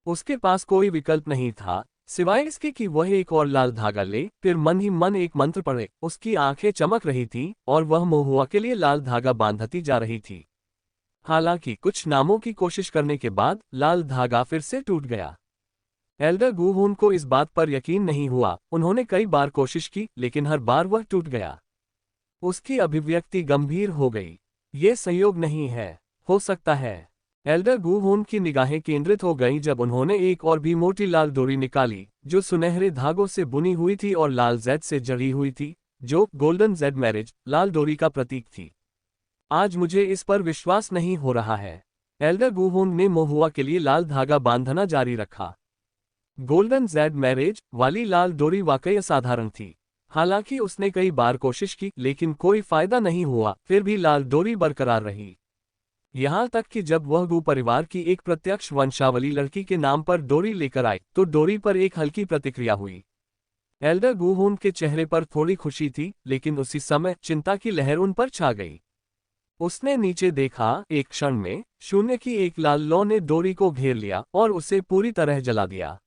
उसके पास कोई विकल्प नहीं था सिवाय इसके कि वह एक और लाल धागा ले। फिर मन ही मन एक मंत्र पढ़े। उसकी आंखें चमक रही थीं और वह मोहुआ के लिए लाल धागा बांधती जा रही थी। हालांकि कुछ नामों की कोशिश करने के बाद लाल धागा फिर से टूट गया। एल्डर गू हुन को इस बात पर यकीन नहीं हुआ। उन्होंने कई बार कोशिश की, लेकिन हर बार वह टूट गया। उसकी अभिव्यक्ति गंभीर हो गई। ये संयोग नहीं है, हो सकता है। एल्डर गू हुन की निगाहें केंद्रित हो गईं जब उन्होंने एक और भी मोटी लाल डोरी निकाली, जो सुनहरे धागों से बुनी हुई थी और लाल जेड से जड़ी हुई थी, जो गोल्डन जेड मैरिज लाल डोरी का प्रतीक थी। आज मुझे इस पर विश्वास नहीं हो रहा है। एल्डर गू हुन ने मोहुआ के लिए लाल धागा बांधना जारी रखा। गोल्डन जेड मैरिज वाली लाल डोरी वाकई असाधारण थी। हालांकि उसने कई बार कोशिश की, लेकिन कोई फायदा नहीं हुआ। फिर भी लाल डोरी बरकरार रही। यहां तक कि जब वह गू परिवार की एक प्रत्यक्ष वंशावली लड़की के नाम पर डोरी लेकर आए तो डोरी पर एक हल्की प्रतिक्रिया हुई। एल्डर गू हुन के चेहरे पर थोड़ी खुशी थी, लेकिन उसी समय चिंता की लहर उन पर छा गई। उसने नीचे देखा। एक क्षण में शून्य की एक लाल लौ ने डोरी को घेर लिया और उसे पूरी तरह जला दिया।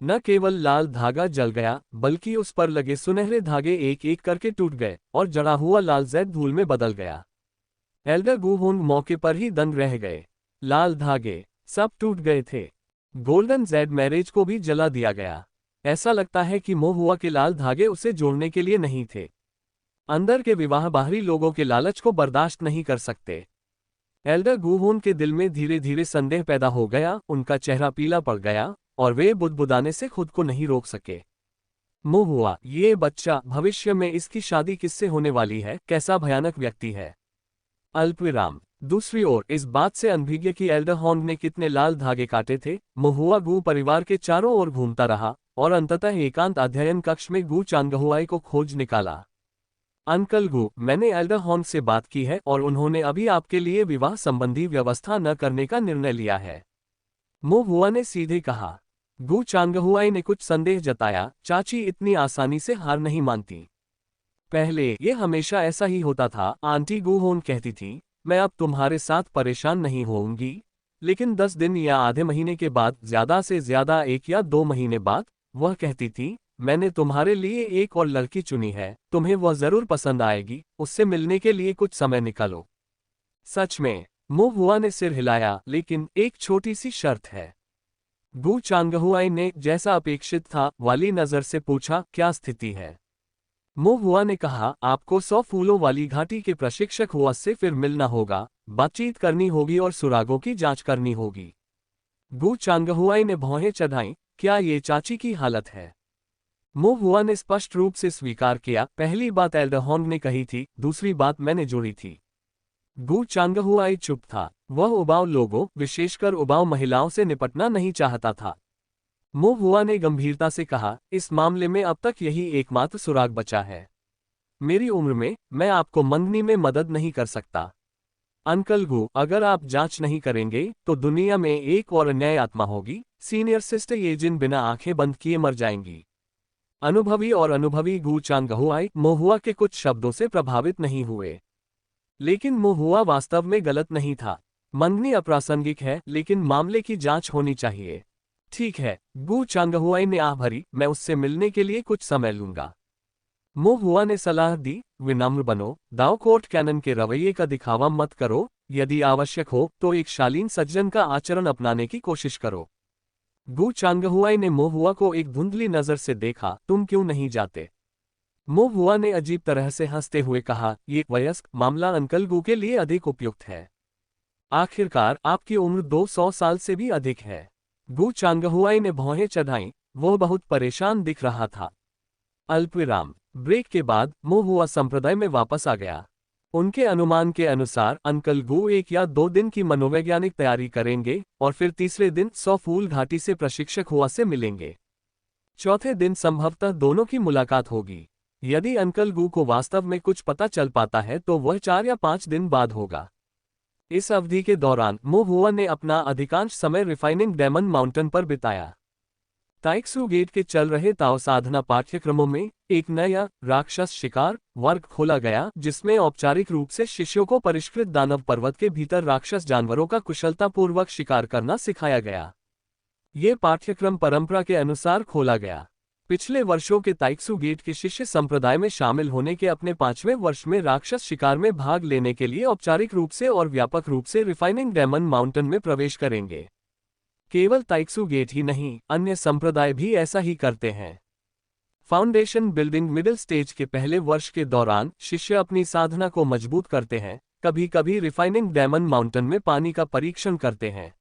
न केवल लाल धागा जल गया, बल्कि उस पर लगे सुनहरे धागे एक एक करके टूट गए और जड़ा हुआ लाल जेड धूल में बदल गया। एल्डर गू हुन मौके पर ही दंग रह गए। लाल धागे सब टूट गए थे। गोल्डन जेड मैरिज को भी जला दिया गया। ऐसा लगता है कि मोहुआ के लाल धागे उसे जोड़ने के लिए नहीं थे। अंदर के विवाह बाहरी लोगों के लालच को बर्दाश्त नहीं कर सकते। एल्डर गू हुन के दिल में धीरे धीरे संदेह पैदा हो गया। उनका चेहरा पीला पड़ गया और वे बुदबुदाने से खुद को नहीं रोक सके। मोहुआ, ये बच्चा, भविष्य में इसकी शादी किससे होने वाली है? कैसा भयानक व्यक्ति है। अल्पविराम। दूसरी ओर इस बात से अनभिज्ञ कि एल्डर हॉन्ग ने कितने लाल धागे काटे थे, मोहुआ गू परिवार के चारों ओर घूमता रहा और अंततः एकांत अध्ययन कक्ष में गू चांगहुआई को खोज निकाला। अंकल गू, मैंने एल्डर हॉन्ग से बात की है और उन्होंने अभी आपके लिए विवाह संबंधी व्यवस्था न करने का निर्णय लिया है, मोहुआ ने सीधे कहा। गू चांगहुआई ने कुछ संदेह जताया। चाची इतनी आसानी से हार नहीं मानती। पहले ये हमेशा ऐसा ही होता था, आंटी गू होन कहती थी, मैं अब तुम्हारे साथ परेशान नहीं होऊंगी। लेकिन 10 दिन या आधे महीने के बाद, ज्यादा से ज्यादा 1 या 2 महीने बाद, वह कहती थी, मैंने तुम्हारे लिए एक और लड़की चुनी है, तुम्हें वह जरूर पसंद आएगी, उससे मिलने के लिए कुछ समय निकालो। सच में? मो हुआ ने सिर हिलाया, लेकिन एक छोटी सी शर्त है। गु चांगहुआई ने जैसा अपेक्षित था वाली नजर से पूछा, क्या स्थिति है? मो हुआ ने कहा, आपको 100 फूलों वाली घाटी के प्रशिक्षक हुआ से फिर मिलना होगा, बातचीत करनी होगी और सुरागों की जांच करनी होगी। गु चांगहुआई ने भौहें चढ़ाईं, क्या ये चाची की हालत है? मो हुआ ने स्पष्ट रूप से स्वीकार किया, पहली बात एल्डरहोंग ने कही थी, दूसरी बात मैंने जोड़ी थी। गु चांगहुआई चुप था। वह उबाऊ लोगों, विशेषकर उबाऊ महिलाओं से निपटना नहीं चाहता था। मो हुआ ने गंभीरता से कहा, इस मामले में अब तक यही एकमात्र सुराग बचा है। मेरी उम्र में मैं आपको मंगनी में मदद नहीं कर सकता। अंकल गु, अगर आप जांच नहीं करेंगे तो दुनिया में एक और अन्याय आत्मा होगी। सीनियर सिस्टर येजिन बिना आंखें बंद किए मर जाएंगी। अनुभवी गु चांगहुआई मोहुआ के कुछ शब्दों से प्रभावित नहीं हुए। लेकिन मोहुआ वास्तव में गलत नहीं था। मंगनी अप्रासंगिक है, लेकिन मामले की जांच होनी चाहिए। ठीक है, गु चांगहुआई ने आह भरी, मैं उससे मिलने के लिए कुछ समय लूंगा। मो हुआ ने सलाह दी, विनम्र बनो, दाओ कोर्ट कैनन के रवैये का दिखावा मत करो, यदि आवश्यक हो तो एक शालीन सज्जन का आचरण अपनाने की कोशिश करो। गु चांगहुआई ने मो हुआ को एक धुंधली नजर से देखा, तुम क्यों नहीं जाते? मो हुआ ने अजीब तरह से हंसते हुए कहा, ये वयस्क मामला अंकल गु के लिए अधिक उपयुक्त है। आखिरकार आपकी उम्र 200 साल से भी अधिक है। गु चांगहुआई ने भौहें चढ़ाईं, वह बहुत परेशान दिख रहा था। अल्पविराम ब्रेक के बाद मो हुआ संप्रदाय में वापस आ गया। उनके अनुमान के अनुसार अंकल गु 1 या 2 दिन की मनोवैज्ञानिक तैयारी करेंगे और फिर तीसरे दिन 100 फूल घाटी से प्रशिक्षक हुआ से मिलेंगे। चौथे दिन संभवतः दोनों की मुलाकात होगी। यदि अंकल गु को वास्तव में कुछ पता चल पाता है तो वह 4 या 5 दिन बाद होगा। इस अवधि के दौरान मो हुआ ने अपना अधिकांश समय रिफाइनिंग डेमन माउंटेन पर बिताया। ताइक्सू गेट के चल रहे ताओ साधना पाठ्यक्रमों में एक नया राक्षस शिकार वर्ग खोला गया, जिसमें औपचारिक रूप से शिष्यों को परिष्कृत दानव पर्वत के भीतर राक्षस जानवरों का कुशलतापूर्वक शिकार करना सिखाया गया। ये पाठ्यक्रम परंपरा के अनुसार खोला गया। पिछले वर्षों के ताइक्सू गेट के शिष्य संप्रदाय में शामिल होने के अपने 5वें वर्ष में राक्षस शिकार में भाग लेने के लिए औपचारिक रूप से और व्यापक रूप से रिफाइनिंग डेमन माउंटेन में प्रवेश करेंगे। केवल ताइक्सू गेट ही नहीं, अन्य संप्रदाय भी ऐसा ही करते हैं। फाउंडेशन बिल्डिंग मिडिल स्टेज के पहले वर्ष के दौरान शिष्य अपनी साधना को मजबूत करते हैं, कभी कभी रिफाइनिंग डेमन माउंटेन में पानी का परीक्षण करते हैं।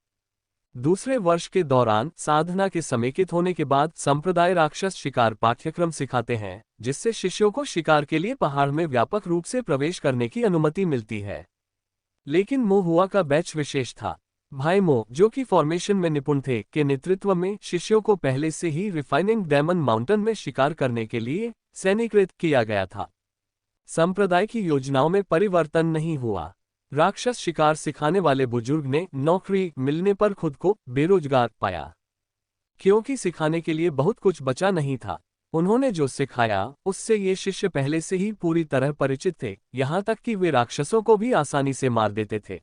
दूसरे वर्ष के दौरान साधना के समेकित होने के बाद संप्रदाय राक्षस शिकार पाठ्यक्रम सिखाते हैं, जिससे शिष्यों को शिकार के लिए पहाड़ में व्यापक रूप से प्रवेश करने की अनुमति मिलती है। लेकिन मो हुआ का बैच विशेष था। भाई मो, जो कि फॉर्मेशन में निपुण थे, के नेतृत्व में शिष्यों को पहले से ही रिफाइनिंग डेमन माउंटेन में शिकार करने के लिए सैनिकृत किया गया था। संप्रदाय की योजनाओं में परिवर्तन नहीं हुआ। राक्षस शिकार सिखाने वाले बुजुर्ग ने नौकरी मिलने पर खुद को बेरोजगार पाया, क्योंकि सिखाने के लिए बहुत कुछ बचा नहीं था। उन्होंने जो सिखाया उससे ये शिष्य पहले से ही पूरी तरह परिचित थे, यहाँ तक कि वे राक्षसों को भी आसानी से मार देते थे।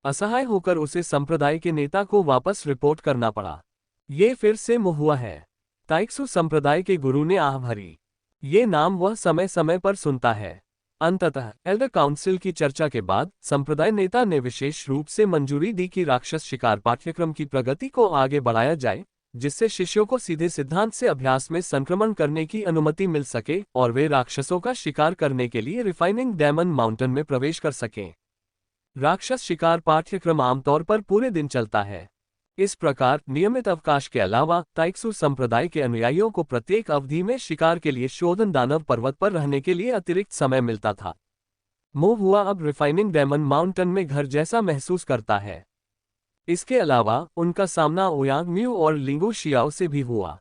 असहाय होकर उसे संप्रदाय के नेता को वापस रिपोर्ट करना पड़ा। ये फिर से मोहुआ है। ताइक्सू संप्रदाय के गुरु ने आह भरी। ये नाम वह समय समय पर सुनता है। अंततः एल्डर काउंसिल की चर्चा के बाद संप्रदाय नेता ने विशेष रूप से मंजूरी दी कि राक्षस शिकार पाठ्यक्रम की प्रगति को आगे बढ़ाया जाए, जिससे शिष्यों को सीधे सिद्धांत से अभ्यास में संक्रमण करने की अनुमति मिल सके और वे राक्षसों का शिकार करने के लिए रिफाइनिंग डेमन माउंटेन में प्रवेश कर सकें। राक्षस शिकार पाठ्यक्रम आमतौर पर पूरे दिन चलता है। इस प्रकार नियमित अवकाश के अलावा ताइक्सू संप्रदाय के अनुयायियों को प्रत्येक अवधि में शिकार के लिए शोधन दानव पर्वत पर रहने के लिए अतिरिक्त समय मिलता था। मो हुआ अब रिफाइनिंग डेमन माउंटेन में घर जैसा महसूस करता है। इसके अलावा उनका सामना ओयांग म्यू और लिंगू शियाओ से भी हुआ।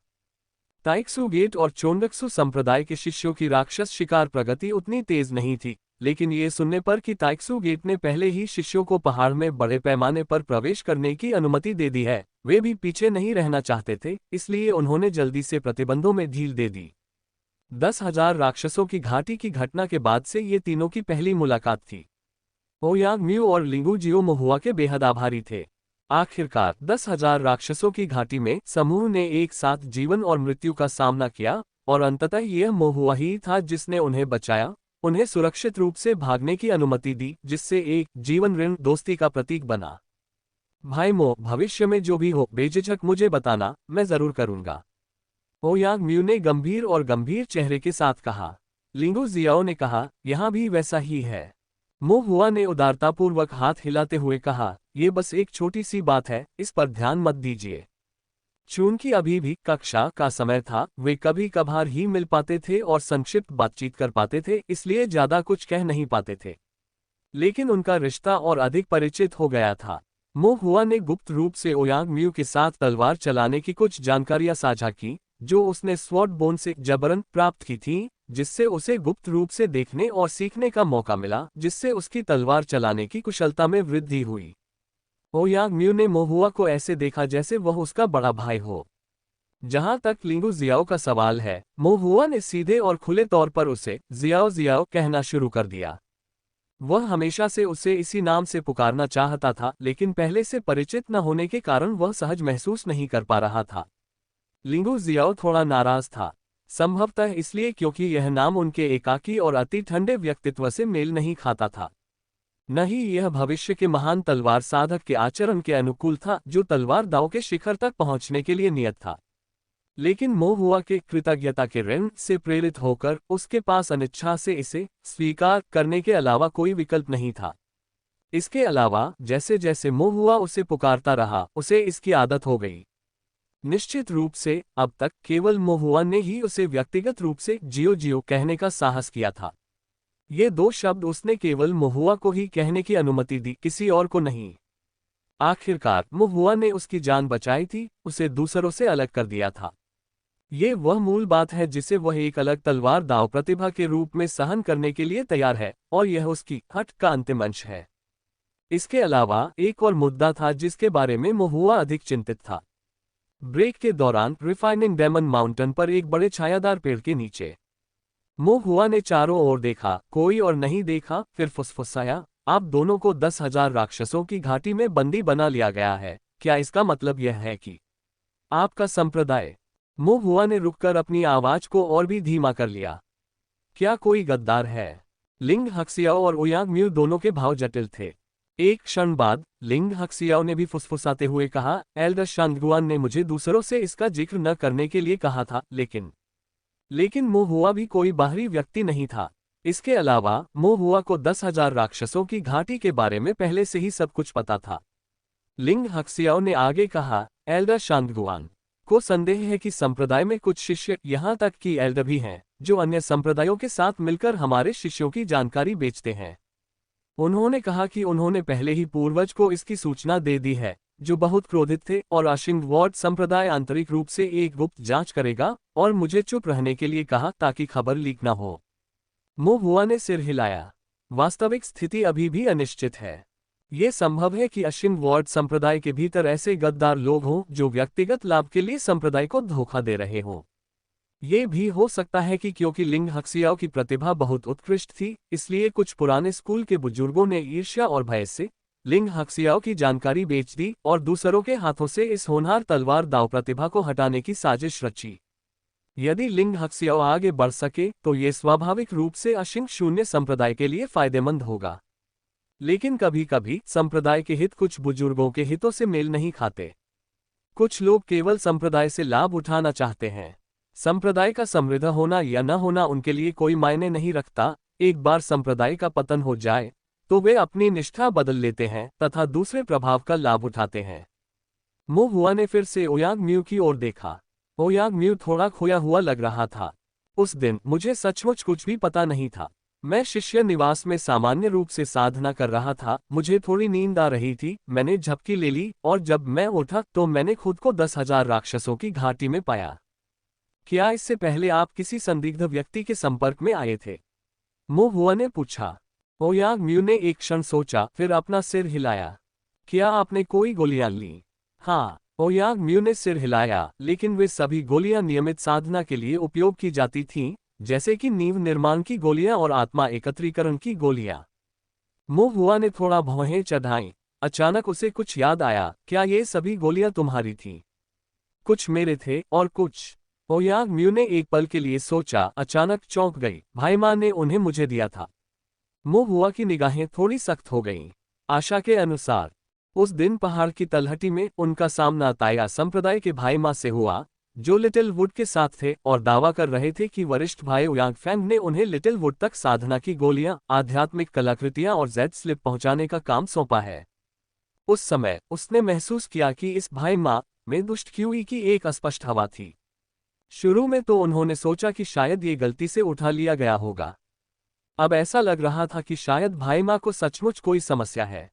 ताइक्सू गेट और चोंडक्सू संप्रदाय के शिष्यों की राक्षस शिकार प्रगति उतनी तेज नहीं थी, लेकिन ये सुनने पर कि ताइक्सू गेट ने पहले ही शिष्यों को पहाड़ में बड़े पैमाने पर प्रवेश करने की अनुमति दे दी है, वे भी पीछे नहीं रहना चाहते थे, इसलिए उन्होंने जल्दी से प्रतिबंधों में ढील दे दी। 10,000 राक्षसों की घाटी की घटना के बाद से ये तीनों की पहली मुलाकात थी। ओयांग म्यू और लिंगू जियो मोहुआ के बेहद आभारी थे। आखिरकार 10,000 राक्षसों की घाटी में समूह ने एक साथ जीवन और मृत्यु का सामना किया, और अंततः यह महुआ ही था जिसने उन्हें बचाया, उन्हें सुरक्षित रूप से भागने की अनुमति दी, जिससे एक जीवन ऋण दोस्ती का प्रतीक बना। भाई मो, भविष्य में जो भी हो बेझिझक मुझे बताना, मैं जरूर करूंगा। ओयांग म्यू ने गंभीर चेहरे के साथ कहा। लिंगू जियाओ ने कहा, यहाँ भी वैसा ही है। मो हुआ ने उदारतापूर्वक हाथ हिलाते हुए कहा, ये बस एक छोटी सी बात है, इस पर ध्यान मत दीजिए। चूंकि अभी भी कक्षा का समय था, वे कभी कभार ही मिल पाते थे और संक्षिप्त बातचीत कर पाते थे, इसलिए ज्यादा कुछ कह नहीं पाते थे। लेकिन उनका रिश्ता और अधिक परिचित हो गया था। मो हुआ ने गुप्त रूप से ओयांग म्यू के साथ तलवार चलाने की कुछ जानकारियां साझा की, जो उसने स्वॉर्ड बोन से जबरन प्राप्त की थी, जिससे उसे गुप्त रूप से देखने और सीखने का मौका मिला, जिससे उसकी तलवार चलाने की कुशलता में वृद्धि हुई। ओयांग म्यू ने मोहुआ को ऐसे देखा जैसे वह उसका बड़ा भाई हो। जहां तक लिंगू जियाओ का सवाल है, मोहुआ ने सीधे और खुले तौर पर उसे जियाओ जियाओ कहना शुरू कर दिया। वह हमेशा से उसे इसी नाम से पुकारना चाहता था, लेकिन पहले से परिचित न होने के कारण वह सहज महसूस नहीं कर पा रहा था। लिंगू जियाओ थोड़ा नाराज था, संभवतः इसलिए क्योंकि यह नाम उनके एकाकी और अति ठंडे व्यक्तित्व से मेल नहीं खाता था। न ही यह भविष्य के महान तलवार साधक के आचरण के अनुकूल था, जो तलवार दाव के शिखर तक पहुंचने के लिए नियत था। लेकिन मोहुआ के कृतज्ञता के ऋण से प्रेरित होकर उसके पास अनिच्छा से इसे स्वीकार करने के अलावा कोई विकल्प नहीं था। इसके अलावा जैसे जैसे मोहुआ उसे पुकारता रहा, उसे इसकी आदत हो गई। निश्चित रूप से अब तक केवल मोहुआ ने ही उसे व्यक्तिगत रूप से जियो जियो कहने का साहस किया था। ये दो शब्द उसने केवल मोहुआ को ही कहने की अनुमति दी, किसी और को नहीं। आखिरकार मोहुआ ने उसकी जान बचाई थी, उसे दूसरों से अलग कर दिया था। ये वह मूल बात है जिसे वह एक अलग तलवार दाव प्रतिभा के रूप में सहन करने के लिए तैयार है, और यह उसकी हट का अंतिम अंश है। इसके अलावा एक और मुद्दा था जिसके बारे में मोहुआ अधिक चिंतित था। ब्रेक के दौरान रिफाइनिंग डेमन माउंटेन पर एक बड़े छायादार पेड़ के नीचे मोहुआ ने चारों ओर देखा, कोई और नहीं देखा, फिर फुसफुसाया, आप दोनों को 10,000 राक्षसों की घाटी में बंदी बना लिया गया है। क्या इसका मतलब यह है कि आपका संप्रदाय? मोहुआ ने रुककर अपनी आवाज को और भी धीमा कर लिया। क्या कोई गद्दार है? लिंग हक्सियाओ और ओयांग म्यू दोनों के भाव जटिल थे। एक क्षण बाद लिंग हक्सियाओ ने भी फुसफुसाते हुए कहा, एल्डर शांगगुआन ने मुझे दूसरों से इसका जिक्र न करने के लिए कहा था, लेकिन मोहुआ भी कोई बाहरी व्यक्ति नहीं था। इसके अलावा मोहुआ को 10,000 राक्षसों की घाटी के बारे में पहले से ही सब कुछ पता था। लिंग हक्सियाओ ने आगे कहा, एल्डर शांगगुआन को संदेह है कि संप्रदाय में कुछ शिष्य, यहाँ तक कि एल्डर भी हैं, जो अन्य संप्रदायों के साथ मिलकर हमारे शिष्यों की जानकारी बेचते हैं। उन्होंने कहा कि उन्होंने पहले ही पूर्वज को इसकी सूचना दे दी है, जो बहुत क्रोधित थे, और आशिंगवर्ड संप्रदाय आंतरिक रूप से एक गुप्त जांच करेगा, और मुझे चुप रहने के लिए कहा ताकि खबर लीक न हो। मोहुआ ने सिर हिलाया। वास्तविक स्थिति अभी भी अनिश्चित है। ये संभव है कि आशिंगवर्ड संप्रदाय के भीतर ऐसे गद्दार लोग हों जो व्यक्तिगत लाभ के लिए संप्रदाय को धोखा दे रहे हों। ये भी हो सकता है कि क्योंकि लिंग हक्सियाओ की प्रतिभा बहुत उत्कृष्ट थी, इसलिए कुछ पुराने स्कूल के बुजुर्गों ने ईर्ष्या और भय से लिंग हक्सियाओ की जानकारी बेच दी और दूसरों के हाथों से इस होनहार तलवार दाव प्रतिभा को हटाने की साजिश रची। यदि लिंग हक्सियाओ आगे बढ़ सके तो ये स्वाभाविक रूप से अशिंग शून्य संप्रदाय के लिए फायदेमंद होगा। लेकिन कभी कभी संप्रदाय के हित कुछ बुजुर्गों के हितों से मेल नहीं खाते। कुछ लोग केवल संप्रदाय से लाभ उठाना चाहते हैं। संप्रदाय का समृद्ध होना या न होना उनके लिए कोई मायने नहीं रखता। एक बार संप्रदाय का पतन हो जाए तो वे अपनी निष्ठा बदल लेते हैं तथा दूसरे प्रभाव का लाभ उठाते हैं। मोहुआ ने फिर से ओयांग म्यू की ओर देखा। ओयांग म्यू थोड़ा खोया हुआ लग रहा था। उस दिन मुझे सचमुच कुछ भी पता नहीं था। मैं शिष्य निवास में सामान्य रूप से साधना कर रहा था। मुझे थोड़ी नींद आ रही थी। मैंने झपकी ले ली और जब मैं उठा तो मैंने खुद को 10,000 राक्षसों की घाटी में पाया। क्या इससे पहले आप किसी संदिग्ध व्यक्ति के संपर्क में आए थे? मोहुआ ने पूछा। ओयांग म्यू ने एक क्षण सोचा, फिर अपना सिर हिलाया। क्या आपने कोई गोलियां ली? हाँ, ओयांग म्यू ने सिर हिलाया, लेकिन वे सभी गोलियां नियमित साधना के लिए उपयोग की जाती थीं, जैसे कि नींव निर्माण की गोलियां और आत्मा एकत्रीकरण की गोलियां। मोहुआ ने थोड़ा भौहें चढ़ाईं। अचानक उसे कुछ याद आया, क्या ये सभी गोलियां तुम्हारी थीं? कुछ मेरे थे और कुछ। ओयांग म्यू ने एक पल के लिए सोचा, अचानक चौंक गई। भाई माँ ने उन्हें मुझे दिया था। मो हुआ की निगाहें थोड़ी सख्त हो गईं। आशा के अनुसार उस दिन पहाड़ की तलहटी में उनका सामना ताया संप्रदाय के भाई माँ से हुआ, जो लिटिल वुड के साथ थे और दावा कर रहे थे कि वरिष्ठ भाई ओयांग फैंग ने उन्हें लिटिल वुड तक साधना की गोलियां, आध्यात्मिक कलाकृतियां और जेड स्लिप पहुंचाने का काम सौंपा है। उस समय उसने महसूस किया कि इस भाई माँ में दुष्ट क्यूई की एक अस्पष्ट हवा थी। शुरू में तो उन्होंने सोचा कि शायद ये गलती से उठा लिया गया होगा। अब ऐसा लग रहा था कि शायद भाई माँ को सचमुच कोई समस्या है।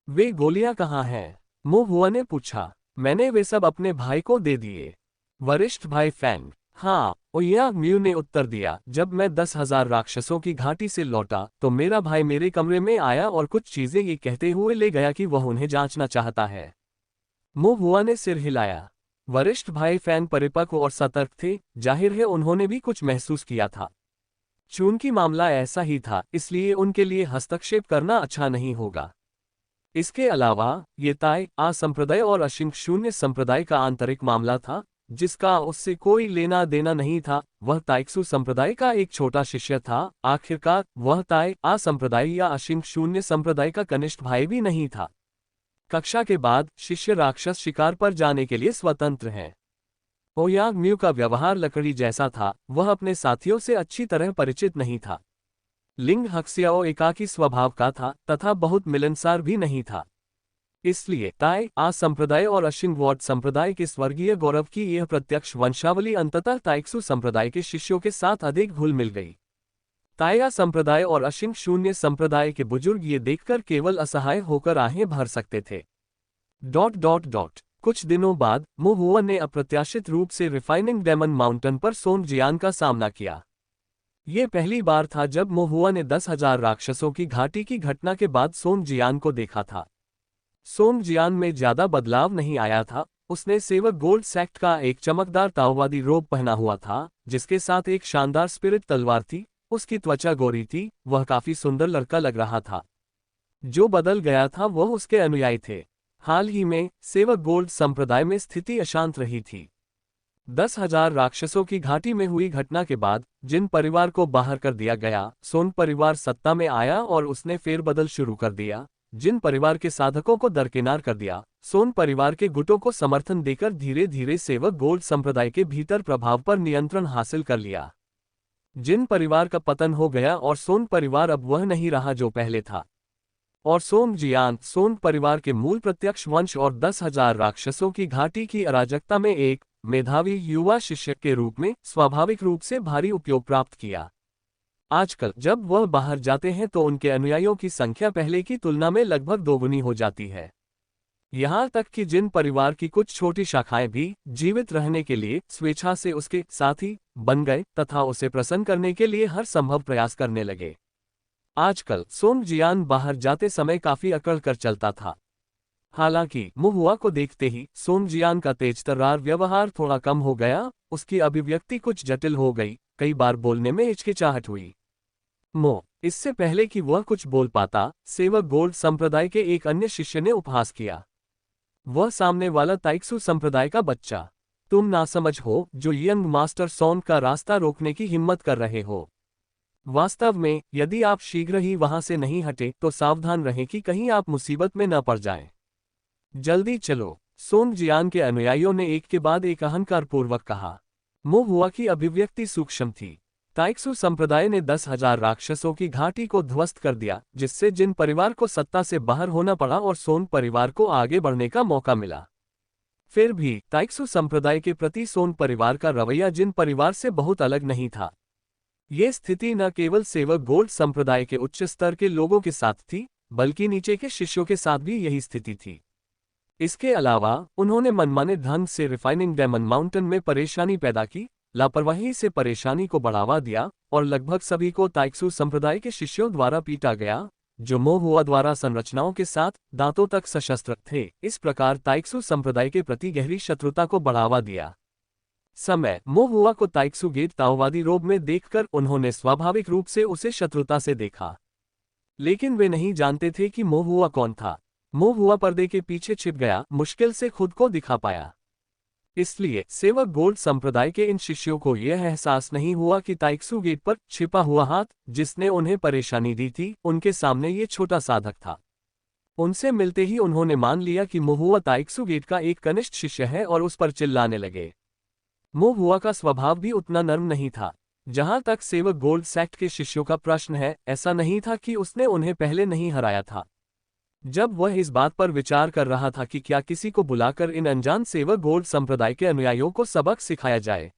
वे गोलियां कहाँ हैं? मो हुआ ने पूछा। मैंने वे सब अपने भाई को दे दिए। वरिष्ठ भाई फैंग। हाँ, ओयांग म्यू ने उत्तर दिया। जब मैं 10,000 राक्षसों की घाटी से लौटा तो मेरा भाई मेरे कमरे में आया और कुछ चीजें ये कहते हुए ले गया कि वह उन्हें जांचना चाहता है। मो हुआ ने सिर हिलाया। वरिष्ठ भाई फैंग परिपक्व और सतर्क थे, जाहिर है उन्होंने भी कुछ महसूस किया था। चूंकि मामला ऐसा ही था, इसलिए उनके लिए हस्तक्षेप करना अच्छा नहीं होगा। इसके अलावा ये ताई आ संप्रदाय और अशिंग शून्य संप्रदाय का आंतरिक मामला था, जिसका उससे कोई लेना देना नहीं था। वह ताइक्सु संप्रदाय का एक छोटा शिष्य था। आखिरकार वह ताई आ संप्रदाय या अशिंग शून्य संप्रदाय का कनिष्ठ भाई भी नहीं था। कक्षा के बाद शिष्य राक्षस शिकार पर जाने के लिए स्वतंत्र हैं। ओयांग म्यू का व्यवहार लकड़ी जैसा था, वह अपने साथियों से अच्छी तरह परिचित नहीं था। लिंग हक्सियाओ एकाकी स्वभाव का था तथा बहुत मिलनसार भी नहीं था। इसलिए ताई आ संप्रदाय और अशिंग वॉर्ड संप्रदाय के स्वर्गीय गौरव की यह प्रत्यक्ष वंशावली अंततः ताइक्सु संप्रदाय के शिष्यों के साथ अधिक घुल मिल गई। ताया संप्रदाय और अशिंग शून्य संप्रदाय के बुजुर्ग ये देखकर केवल असहाय होकर आहें भर सकते थे। कुछ दिनों बाद मो हुआ ने अप्रत्याशित रूप से रिफाइनिंग डेमन माउंटेन पर सोंग जियान का सामना किया। ये पहली बार था जब मो हुआ ने 10,000 राक्षसों की घाटी की घटना के बाद सोंग जियान को देखा था। सोंग जियान में ज्यादा बदलाव नहीं आया था। उसने सेवक गोल्ड सैक्ट का एक चमकदार ताओवादी रोब पहना हुआ था, जिसके साथ एक शानदार स्पिरिट तलवार थी। उसकी त्वचा गोरी थी, वह काफी सुंदर लड़का लग रहा था। जो बदल गया था वह उसके अनुयायी थे। हाल ही में सेवक गोल्ड संप्रदाय में स्थिति अशांत रही थी। 10,000 राक्षसों की घाटी में हुई घटना के बाद जिन परिवार को बाहर कर दिया गया, सोंग परिवार सत्ता में आया और उसने फेरबदल शुरू कर दिया। जिन परिवार के साधकों को दरकिनार कर दिया, सोंग परिवार के गुटों को समर्थन देकर धीरे धीरे सेवक गोल्ड संप्रदाय के भीतर प्रभाव पर नियंत्रण हासिल कर लिया। जिन परिवार का पतन हो गया और सोंग परिवार अब वह नहीं रहा जो पहले था। और सोंग जियान सोंग परिवार के मूल प्रत्यक्ष वंश और 10,000 राक्षसों की घाटी की अराजकता में एक मेधावी युवा शिष्य के रूप में स्वाभाविक रूप से भारी उपयोग प्राप्त किया। आजकल जब वह बाहर जाते हैं तो उनके अनुयायियों की संख्या पहले की तुलना में लगभग दोगुनी हो जाती है। यहाँ तक कि जिन परिवार की कुछ छोटी शाखाएं भी जीवित रहने के लिए स्वेच्छा से उसके साथी बन गए तथा उसे प्रसन्न करने के लिए हर संभव प्रयास करने लगे। आजकल सोंग जियान बाहर जाते समय काफी अकड़ कर चलता था। हालांकि मो हुआ को देखते ही सोंग जियान का तेजतर्रार व्यवहार थोड़ा कम हो गया। उसकी अभिव्यक्ति कुछ जटिल हो गई, कई बार बोलने में हिचकिचाहट हुई। इससे पहले कि वह कुछ बोल पाता, सेवक गोल्ड संप्रदाय के एक अन्य शिष्य ने उपहास किया। वह सामने वाला ताइक्सु संप्रदाय का बच्चा। तुम नासमझ हो जो यंग मास्टर सोंग का रास्ता रोकने की हिम्मत कर रहे हो। वास्तव में यदि आप शीघ्र ही वहां से नहीं हटे तो सावधान रहें कि कहीं आप मुसीबत में न पड़ जाएं। जल्दी चलो, सोंग जियान के अनुयायियों ने एक के बाद एक अहंकारपूर्वक कहा। मो हुआ की अभिव्यक्ति सूक्ष्म थी। ताइक्सु संप्रदाय ने 10,000 राक्षसों की घाटी को ध्वस्त कर दिया, जिससे जिन परिवार को सत्ता से बाहर होना पड़ा और सोंग परिवार को आगे बढ़ने का मौका मिला। फिर भी ताइक्सु संप्रदाय के प्रति सोंग परिवार का रवैया जिन परिवार से बहुत अलग नहीं था। ये स्थिति न केवल सेवक गोल्ड संप्रदाय के उच्च स्तर के लोगों के साथ थी, बल्कि नीचे के शिष्यों के साथ भी यही स्थिति थी। इसके अलावा उन्होंने मनमाने ढंग से रिफाइनिंग डेमन माउंटेन में परेशानी पैदा की, लापरवाही से परेशानी को बढ़ावा दिया और लगभग सभी को ताइक्सु संप्रदाय के शिष्यों द्वारा पीटा गया, जो मो हुआ द्वारा संरचनाओं के साथ दांतों तक सशस्त्र थे। इस प्रकार ताइक्सु संप्रदाय के प्रति गहरी शत्रुता को बढ़ावा दिया। मो हुआ को ताइक्सु गेट ताओवादी रोब में देखकर उन्होंने स्वाभाविक रूप से उसे शत्रुता से देखा। लेकिन वे नहीं जानते थे कि मो हुआ कौन था। मो हुआ पर्दे के पीछे छिप गया, मुश्किल से खुद को दिखा पाया। इसलिए सेवक गोल्ड संप्रदाय के इन शिष्यों को यह एहसास नहीं हुआ कि ताइक्सू गेट पर छिपा हुआ हाथ, जिसने उन्हें परेशानी दी थी, उनके सामने ये छोटा साधक था। उनसे मिलते ही उन्होंने मान लिया कि मोहुआ ताइक्सू गेट का एक कनिष्ठ शिष्य है और उस पर चिल्लाने लगे। मोहुआ का स्वभाव भी उतना नर्म नहीं था। जहां तक सेवक गोल्ड सेक्ट के शिष्यों का प्रश्न है, ऐसा नहीं था कि उसने उन्हें पहले नहीं हराया था। जब वह इस बात पर विचार कर रहा था कि क्या किसी को बुलाकर इन अनजान सेवक गोल्ड संप्रदाय के अनुयायियों को सबक सिखाया जाए,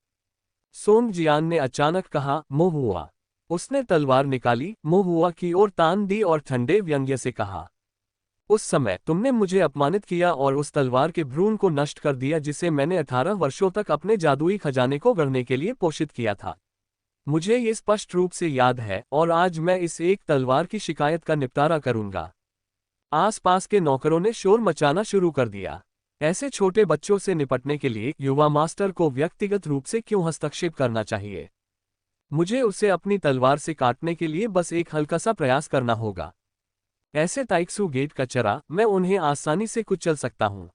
सोंग जियान ने अचानक कहा, मोहुआ। उसने तलवार निकाली, मोहुआ की ओर तान दी और ठंडे व्यंग्य से कहा, उस समय तुमने मुझे अपमानित किया और उस तलवार के भ्रूण को नष्ट कर दिया जिसे मैंने 18 वर्षों तक अपने जादुई खजाने को गढ़ने के लिए पोषित किया था। मुझे ये स्पष्ट रूप से याद है और आज मैं इस एक तलवार की शिकायत का निपटारा करूंगा। आसपास के नौकरों ने शोर मचाना शुरू कर दिया। ऐसे छोटे बच्चों से निपटने के लिए युवा मास्टर को व्यक्तिगत रूप से क्यों हस्तक्षेप करना चाहिए? मुझे उसे अपनी तलवार से काटने के लिए बस एक हल्का सा प्रयास करना होगा। ऐसे ताइक्सू गेट का चरा, मैं उन्हें आसानी से कुचल सकता हूं।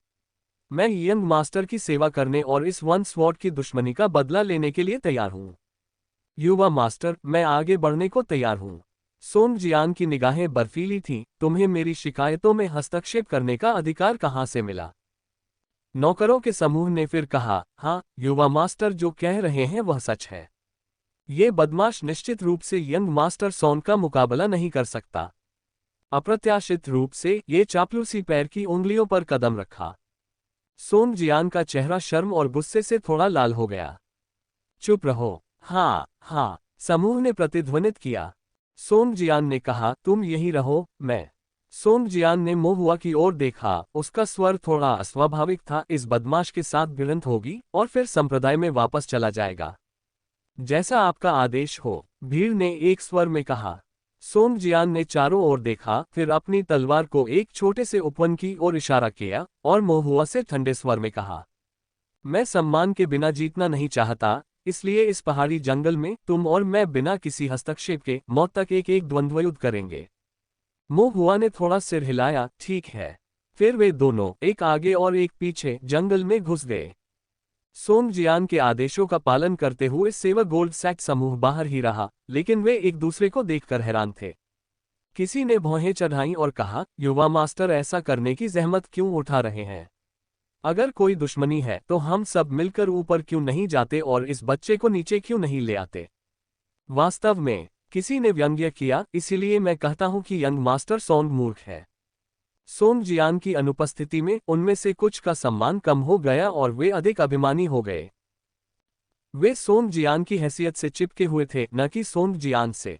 मैं यंग मास्टर की सेवा करने और इस वन स्वॉर्ड की दुश्मनी का बदला लेने के लिए तैयार हूं। युवा मास्टर, मैं आगे बढ़ने को तैयार हूं। सोंग जियान की निगाहें बर्फीली थीं। तुम्हें मेरी शिकायतों में हस्तक्षेप करने का अधिकार कहां से मिला? नौकरों के समूह ने फिर कहा, हाँ युवा मास्टर, जो कह रहे हैं वह सच है। ये बदमाश निश्चित रूप से यंग मास्टर सोन का मुकाबला नहीं कर सकता। अप्रत्याशित रूप से ये चापलूसी पैर की उंगलियों पर कदम रखा। सोंग जियान का चेहरा शर्म और गुस्से से थोड़ा लाल हो गया। चुप रहो। हाँ हाँ, समूह ने प्रतिध्वनित किया। सोंग जियान ने कहा, तुम यही रहो, मैं। सोंग जियान ने मोहुआ की ओर देखा, उसका स्वर थोड़ा अस्वाभाविक था। इस बदमाश के साथ भिड़ंत होगी और फिर संप्रदाय में वापस चला जाएगा। जैसा आपका आदेश हो, भीड़ ने एक स्वर में कहा। सोंग जियान ने चारों ओर देखा, फिर अपनी तलवार को एक छोटे से उपवन की ओर इशारा किया और मोहुआ से ठंडे स्वर में कहा, मैं सम्मान के बिना जीतना नहीं चाहता, इसलिए इस पहाड़ी जंगल में तुम और मैं बिना किसी हस्तक्षेप के मौत तक एक एक द्वंद्व युद्ध करेंगे। मोहुआ ने थोड़ा सिर हिलाया, ठीक है। फिर वे दोनों एक आगे और एक पीछे जंगल में घुस गए। सोंग जियान के आदेशों का पालन करते हुए सेवक गोल्ड सेक्ट समूह बाहर ही रहा, लेकिन वे एक दूसरे को देखकर हैरान थे। किसी ने भौहें चढ़ाईं और कहा, युवा मास्टर ऐसा करने की जहमत क्यों उठा रहे हैं? अगर कोई दुश्मनी है तो हम सब मिलकर ऊपर क्यों नहीं जाते और इस बच्चे को नीचे क्यों नहीं ले आते? वास्तव में, किसी ने व्यंग्य किया, इसीलिए मैं कहता हूं कि यंग मास्टर सोंग मूर्ख है। सोंग जियान की अनुपस्थिति में उनमें से कुछ का सम्मान कम हो गया और वे अधिक अभिमानी हो गए। वे सोंग जियान की हैसियत से चिपके हुए थे, न कि सोंग जियान से।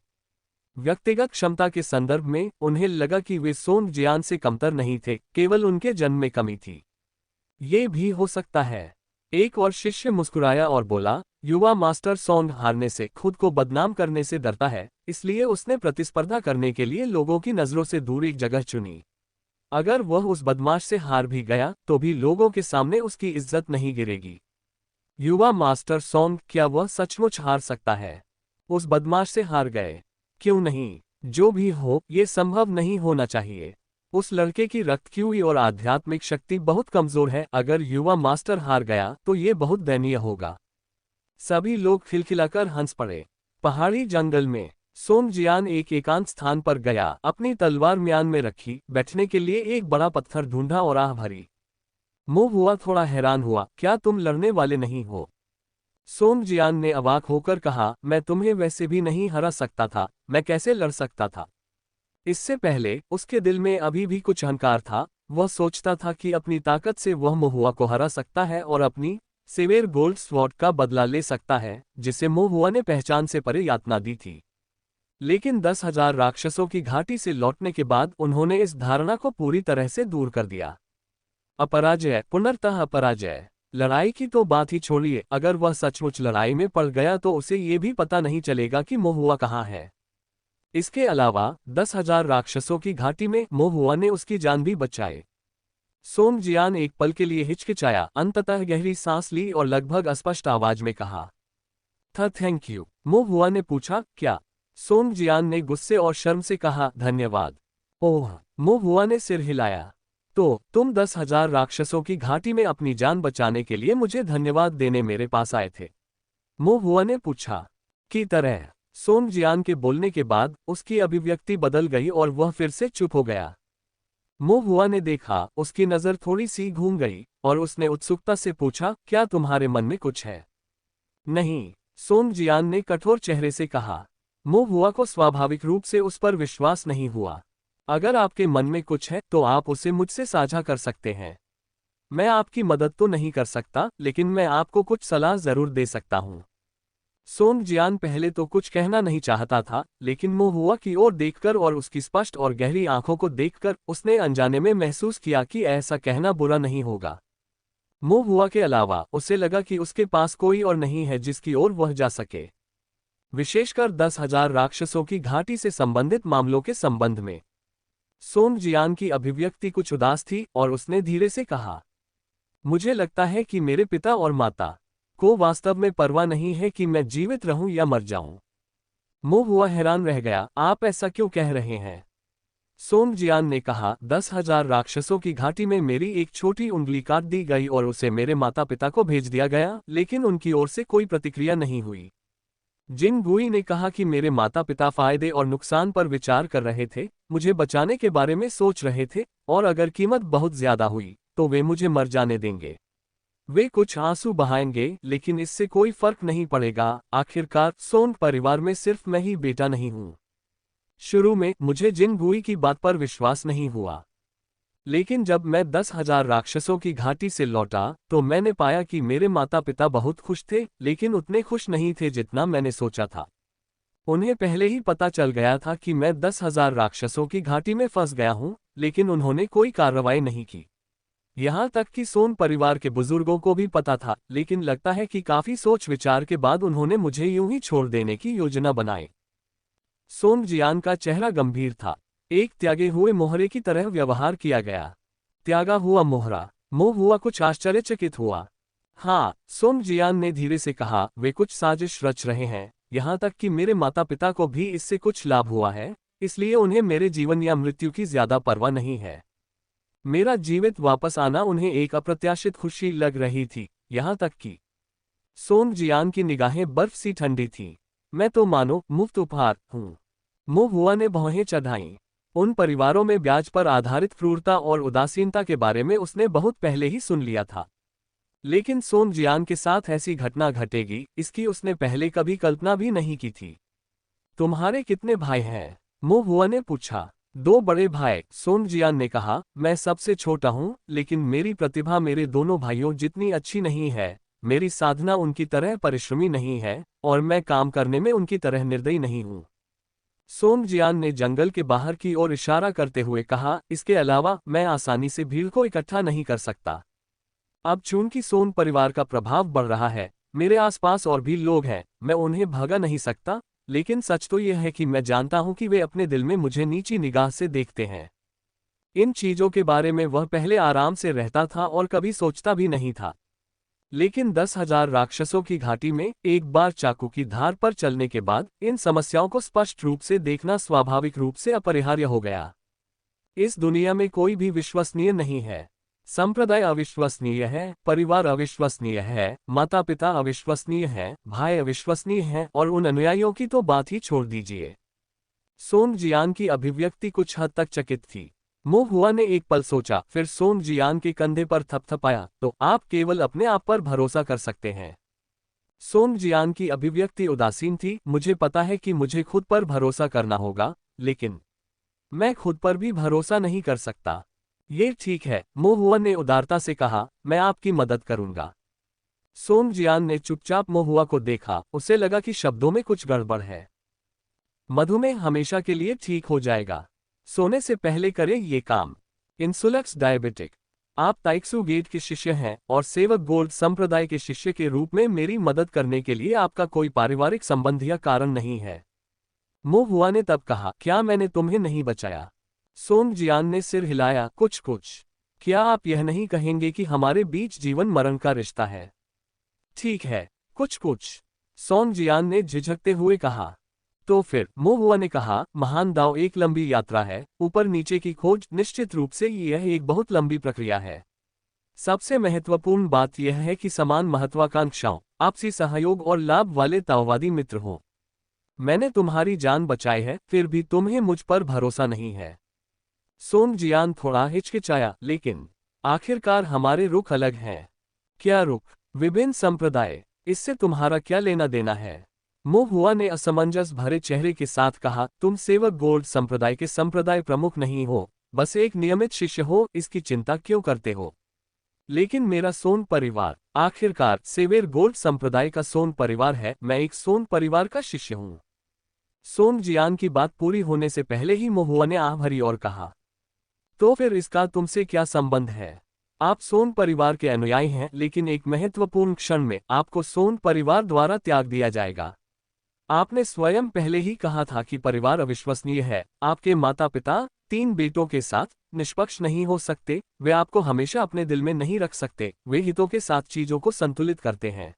व्यक्तिगत क्षमता के संदर्भ में उन्हें लगा कि वे सोंग जियान से कमतर नहीं थे, केवल उनके जन्म में कमी थी। ये भी हो सकता है। एक और शिष्य मुस्कुराया और बोला, युवा मास्टर सोंग हारने से, खुद को बदनाम करने से डरता है, इसलिए उसने प्रतिस्पर्धा करने के लिए लोगों की नजरों से दूर एक जगह चुनी। अगर वह उस बदमाश से हार भी गया तो भी लोगों के सामने उसकी इज्जत नहीं गिरेगी। युवा मास्टर सोंग, क्या वह सचमुच हार सकता है? उस बदमाश से हार गए? क्यों नहीं? जो भी हो, ये संभव नहीं होना चाहिए। उस लड़के की रक्तक्यूई और आध्यात्मिक शक्ति बहुत कमजोर है। अगर युवा मास्टर हार गया तो ये बहुत दयनीय होगा। सभी लोग खिलखिलाकर हंस पड़े। पहाड़ी जंगल में सोंग जियान एक एकांत स्थान पर गया, अपनी तलवार म्यान में रखी, बैठने के लिए एक बड़ा पत्थर ढूंढा और आह भरी। मोहुआ थोड़ा हैरान हुआ, क्या तुम लड़ने वाले नहीं हो? सोंग जियान ने अवाक होकर कहा, मैं तुम्हें वैसे भी नहीं हरा सकता था, मैं कैसे लड़ सकता था? इससे पहले उसके दिल में अभी भी कुछ अहंकार था। वह सोचता था कि अपनी ताकत से वह मोहुआ को हरा सकता है और अपनी सेवेर गोल्ड स्वॉर्ड का बदला ले सकता है, जिसे मोहुआ ने पहचान से परे यातना दी थी। लेकिन 10,000 राक्षसों की घाटी से लौटने के बाद उन्होंने इस धारणा को पूरी तरह से दूर कर दिया। अपराजय, पुनर्तः अपराजय। लड़ाई की तो बात ही छोड़िए, अगर वह सचमुच लड़ाई में पड़ गया तो उसे ये भी पता नहीं चलेगा कि मोहुआ कहाँ है। इसके अलावा 10,000 राक्षसों की घाटी में मोहुआ ने उसकी जान भी बचाई। सोंग जियान एक पल के लिए हिचकिचाया, अंततः गहरी सांस ली और लगभग अस्पष्ट आवाज में कहा, थैंक यू। मोहुआ ने पूछा, क्या? सोंग जियान ने गुस्से और शर्म से कहा, धन्यवाद। ओह। मोहुआ ने सिर हिलाया। तो तुम 10,000 राक्षसों की घाटी में अपनी जान बचाने के लिए मुझे धन्यवाद देने मेरे पास आए थे? मो हुआ ने पूछा। की तरह सोंग जियान के बोलने के बाद उसकी अभिव्यक्ति बदल गई और वह फिर से चुप हो गया। मो हुआ ने देखा, उसकी नजर थोड़ी सी घूम गई और उसने उत्सुकता से पूछा, क्या तुम्हारे मन में कुछ है? नहीं, सोंग जियान ने कठोर चेहरे से कहा। मो हुआ को स्वाभाविक रूप से उस पर विश्वास नहीं हुआ। अगर आपके मन में कुछ है तो आप उसे मुझसे साझा कर सकते हैं। मैं आपकी मदद तो नहीं कर सकता, लेकिन मैं आपको कुछ सलाह जरूर दे सकता हूं। सोंग जियान पहले तो कुछ कहना नहीं चाहता था, लेकिन मो हुआ की ओर देखकर और उसकी स्पष्ट और गहरी आंखों को देखकर उसने अनजाने में महसूस किया कि ऐसा कहना बुरा नहीं होगा। मो हुआ के अलावा उसे लगा कि उसके पास कोई और नहीं है जिसकी ओर वह जा सके, विशेषकर 10,000 राक्षसों की घाटी से संबंधित मामलों के संबंध में। सोंग जियान की अभिव्यक्ति कुछ उदास थी और उसने धीरे से कहा, मुझे लगता है कि मेरे पिता और माता को वास्तव में परवाह नहीं है कि मैं जीवित रहूं या मर जाऊं। मो हुआ हैरान रह गया, आप ऐसा क्यों कह रहे हैं? सोंग जियान ने कहा, 10,000 राक्षसों की घाटी में मेरी एक छोटी उंगली काट दी गई और उसे मेरे माता पिता को भेज दिया गया, लेकिन उनकी ओर से कोई प्रतिक्रिया नहीं हुई। जिन गुई ने कहा कि मेरे माता पिता फायदे और नुकसान पर विचार कर रहे थे, मुझे बचाने के बारे में सोच रहे थे, और अगर कीमत बहुत ज्यादा हुई तो वे मुझे मर जाने देंगे। वे कुछ आंसू बहाएंगे, लेकिन इससे कोई फर्क नहीं पड़ेगा। आखिरकार सोंग परिवार में सिर्फ मैं ही बेटा नहीं हूं। शुरू में मुझे जिन गुई की बात पर विश्वास नहीं हुआ, लेकिन जब मैं 10,000 राक्षसों की घाटी से लौटा तो मैंने पाया कि मेरे माता पिता बहुत खुश थे, लेकिन उतने खुश नहीं थे जितना मैंने सोचा था। उन्हें पहले ही पता चल गया था कि मैं 10,000 राक्षसों की घाटी में फंस गया हूं, लेकिन उन्होंने कोई कार्रवाई नहीं की। यहां तक कि सोन परिवार के बुजुर्गों को भी पता था, लेकिन लगता है कि काफी सोच विचार के बाद उन्होंने मुझे यूं ही छोड़ देने की योजना बनाई। सोंग जियान का चेहरा गंभीर था। एक त्यागे हुए मोहरे की तरह व्यवहार किया गया। त्यागा हुआ मोहरा? मो हुआ कुछ आश्चर्यचकित हुआ। हाँ, सोंग जियान ने धीरे से कहा, वे कुछ साजिश रच रहे हैं, यहां तक कि मेरे माता पिता को भी इससे कुछ लाभ हुआ है, इसलिए उन्हें मेरे जीवन या मृत्यु की ज्यादा परवाह नहीं है। मेरा जीवित वापस आना उन्हें एक अप्रत्याशित खुशी लग रही थी, यहां तक कि सोंग जियान की निगाहें बर्फ सी ठंडी थीं। मैं तो मानो मुफ्त उपहार हूं। मो हुआ ने भौहें चढ़ाईं। उन परिवारों में ब्याज पर आधारित क्रूरता और उदासीनता के बारे में उसने बहुत पहले ही सुन लिया था, लेकिन सोंग जियान के साथ ऐसी घटना घटेगी, इसकी उसने पहले कभी कल्पना भी नहीं की थी। तुम्हारे कितने भाई हैं? मो हुआ ने पूछा। 2 बड़े भाई, सोंग जियान ने कहा। मैं सबसे छोटा हूं, लेकिन मेरी प्रतिभा मेरे दोनों भाइयों जितनी अच्छी नहीं है, मेरी साधना उनकी तरह परिश्रमी नहीं है, और मैं काम करने में उनकी तरह निर्दयी नहीं हूं। सोंग जियान ने जंगल के बाहर की ओर इशारा करते हुए कहा, इसके अलावा मैं आसानी से भीड़ को इकट्ठा नहीं कर सकता। अब चूंकि सोन परिवार का प्रभाव बढ़ रहा है, मेरे आसपास और भी लोग हैं, मैं उन्हें भगा नहीं सकता, लेकिन सच तो यह है कि मैं जानता हूं कि वे अपने दिल में मुझे नीची निगाह से देखते हैं। इन चीजों के बारे में वह पहले आराम से रहता था और कभी सोचता भी नहीं था, लेकिन 10,000 राक्षसों की घाटी में एक बार चाकू की धार पर चलने के बाद इन समस्याओं को स्पष्ट रूप से देखना स्वाभाविक रूप से अपरिहार्य हो गया। इस दुनिया में कोई भी विश्वसनीय नहीं है। संप्रदाय अविश्वसनीय है, परिवार अविश्वसनीय है, माता पिता अविश्वसनीय हैं, भाई अविश्वसनीय हैं, और उन अनुयायियों की तो बात ही छोड़ दीजिए। सोंग जियान की अभिव्यक्ति कुछ हद तक चकित थी। मो हुआ ने एक पल सोचा, फिर सोंग जियान के कंधे पर थपथपाया, तो आप केवल अपने आप पर भरोसा कर सकते हैं। सोंग जियान की अभिव्यक्ति उदासीन थी। मुझे पता है कि मुझे खुद पर भरोसा करना होगा, लेकिन मैं खुद पर भी भरोसा नहीं कर सकता। ये ठीक है, मो हुआ ने उदारता से कहा, मैं आपकी मदद करूंगा। सोंग जियान ने चुपचाप मो हुआ को देखा, उसे लगा कि शब्दों में कुछ गड़बड़ है। मधुमेह हमेशा के लिए ठीक हो जाएगा। सोने से पहले करें ये काम। इंसुलक्स डायबिटिक। आप ताइक्सू गेट के शिष्य हैं और सेवक गोल्ड संप्रदाय के शिष्य के रूप में मेरी मदद करने के लिए आपका कोई पारिवारिक संबंध या कारण नहीं है। मो हुआ ने तब कहा, क्या मैंने तुम्हें नहीं बचाया? सोंग जियान ने सिर हिलाया, कुछ कुछ। क्या आप यह नहीं कहेंगे कि हमारे बीच जीवन मरण का रिश्ता है? ठीक है, कुछ कुछ, सोंग जियान ने झिझकते हुए कहा। तो फिर मोहुआ ने कहा, महान दाव एक लंबी यात्रा है, ऊपर नीचे की खोज, निश्चित रूप से यह एक बहुत लंबी प्रक्रिया है। सबसे महत्वपूर्ण बात यह है कि समान महत्वाकांक्षाओं, आपसी सहयोग और लाभ वाले ताओवादी मित्र हों। मैंने तुम्हारी जान बचाई है, फिर भी तुम्हें मुझ पर भरोसा नहीं है। सोंग जियान थोड़ा हिचकिचाया, लेकिन आखिरकार हमारे रुख अलग हैं। क्या रुख? विभिन्न संप्रदाय, इससे तुम्हारा क्या लेना देना है? मोहुआ ने असमंजस भरे चेहरे के साथ कहा, तुम सेवक गोल्ड संप्रदाय के संप्रदाय प्रमुख नहीं हो, बस एक नियमित शिष्य हो, इसकी चिंता क्यों करते हो? लेकिन मेरा सोन परिवार, आखिरकार सेवेर गोल्ड संप्रदाय का सोन परिवार है, मैं एक सोन परिवार का शिष्य हूँ। सोन जियान की बात पूरी होने से पहले ही मोहुआ ने आह भरी और कहा, तो फिर इसका तुमसे क्या संबंध है? आप सोन परिवार के अनुयायी हैं, लेकिन एक महत्वपूर्ण क्षण में आपको सोन परिवार द्वारा त्याग दिया जाएगा। आपने स्वयं पहले ही कहा था कि परिवार अविश्वसनीय है। आपके माता पिता 3 बेटों के साथ निष्पक्ष नहीं हो सकते, वे आपको हमेशा अपने दिल में नहीं रख सकते, वे हितों के साथ चीजों को संतुलित करते हैं।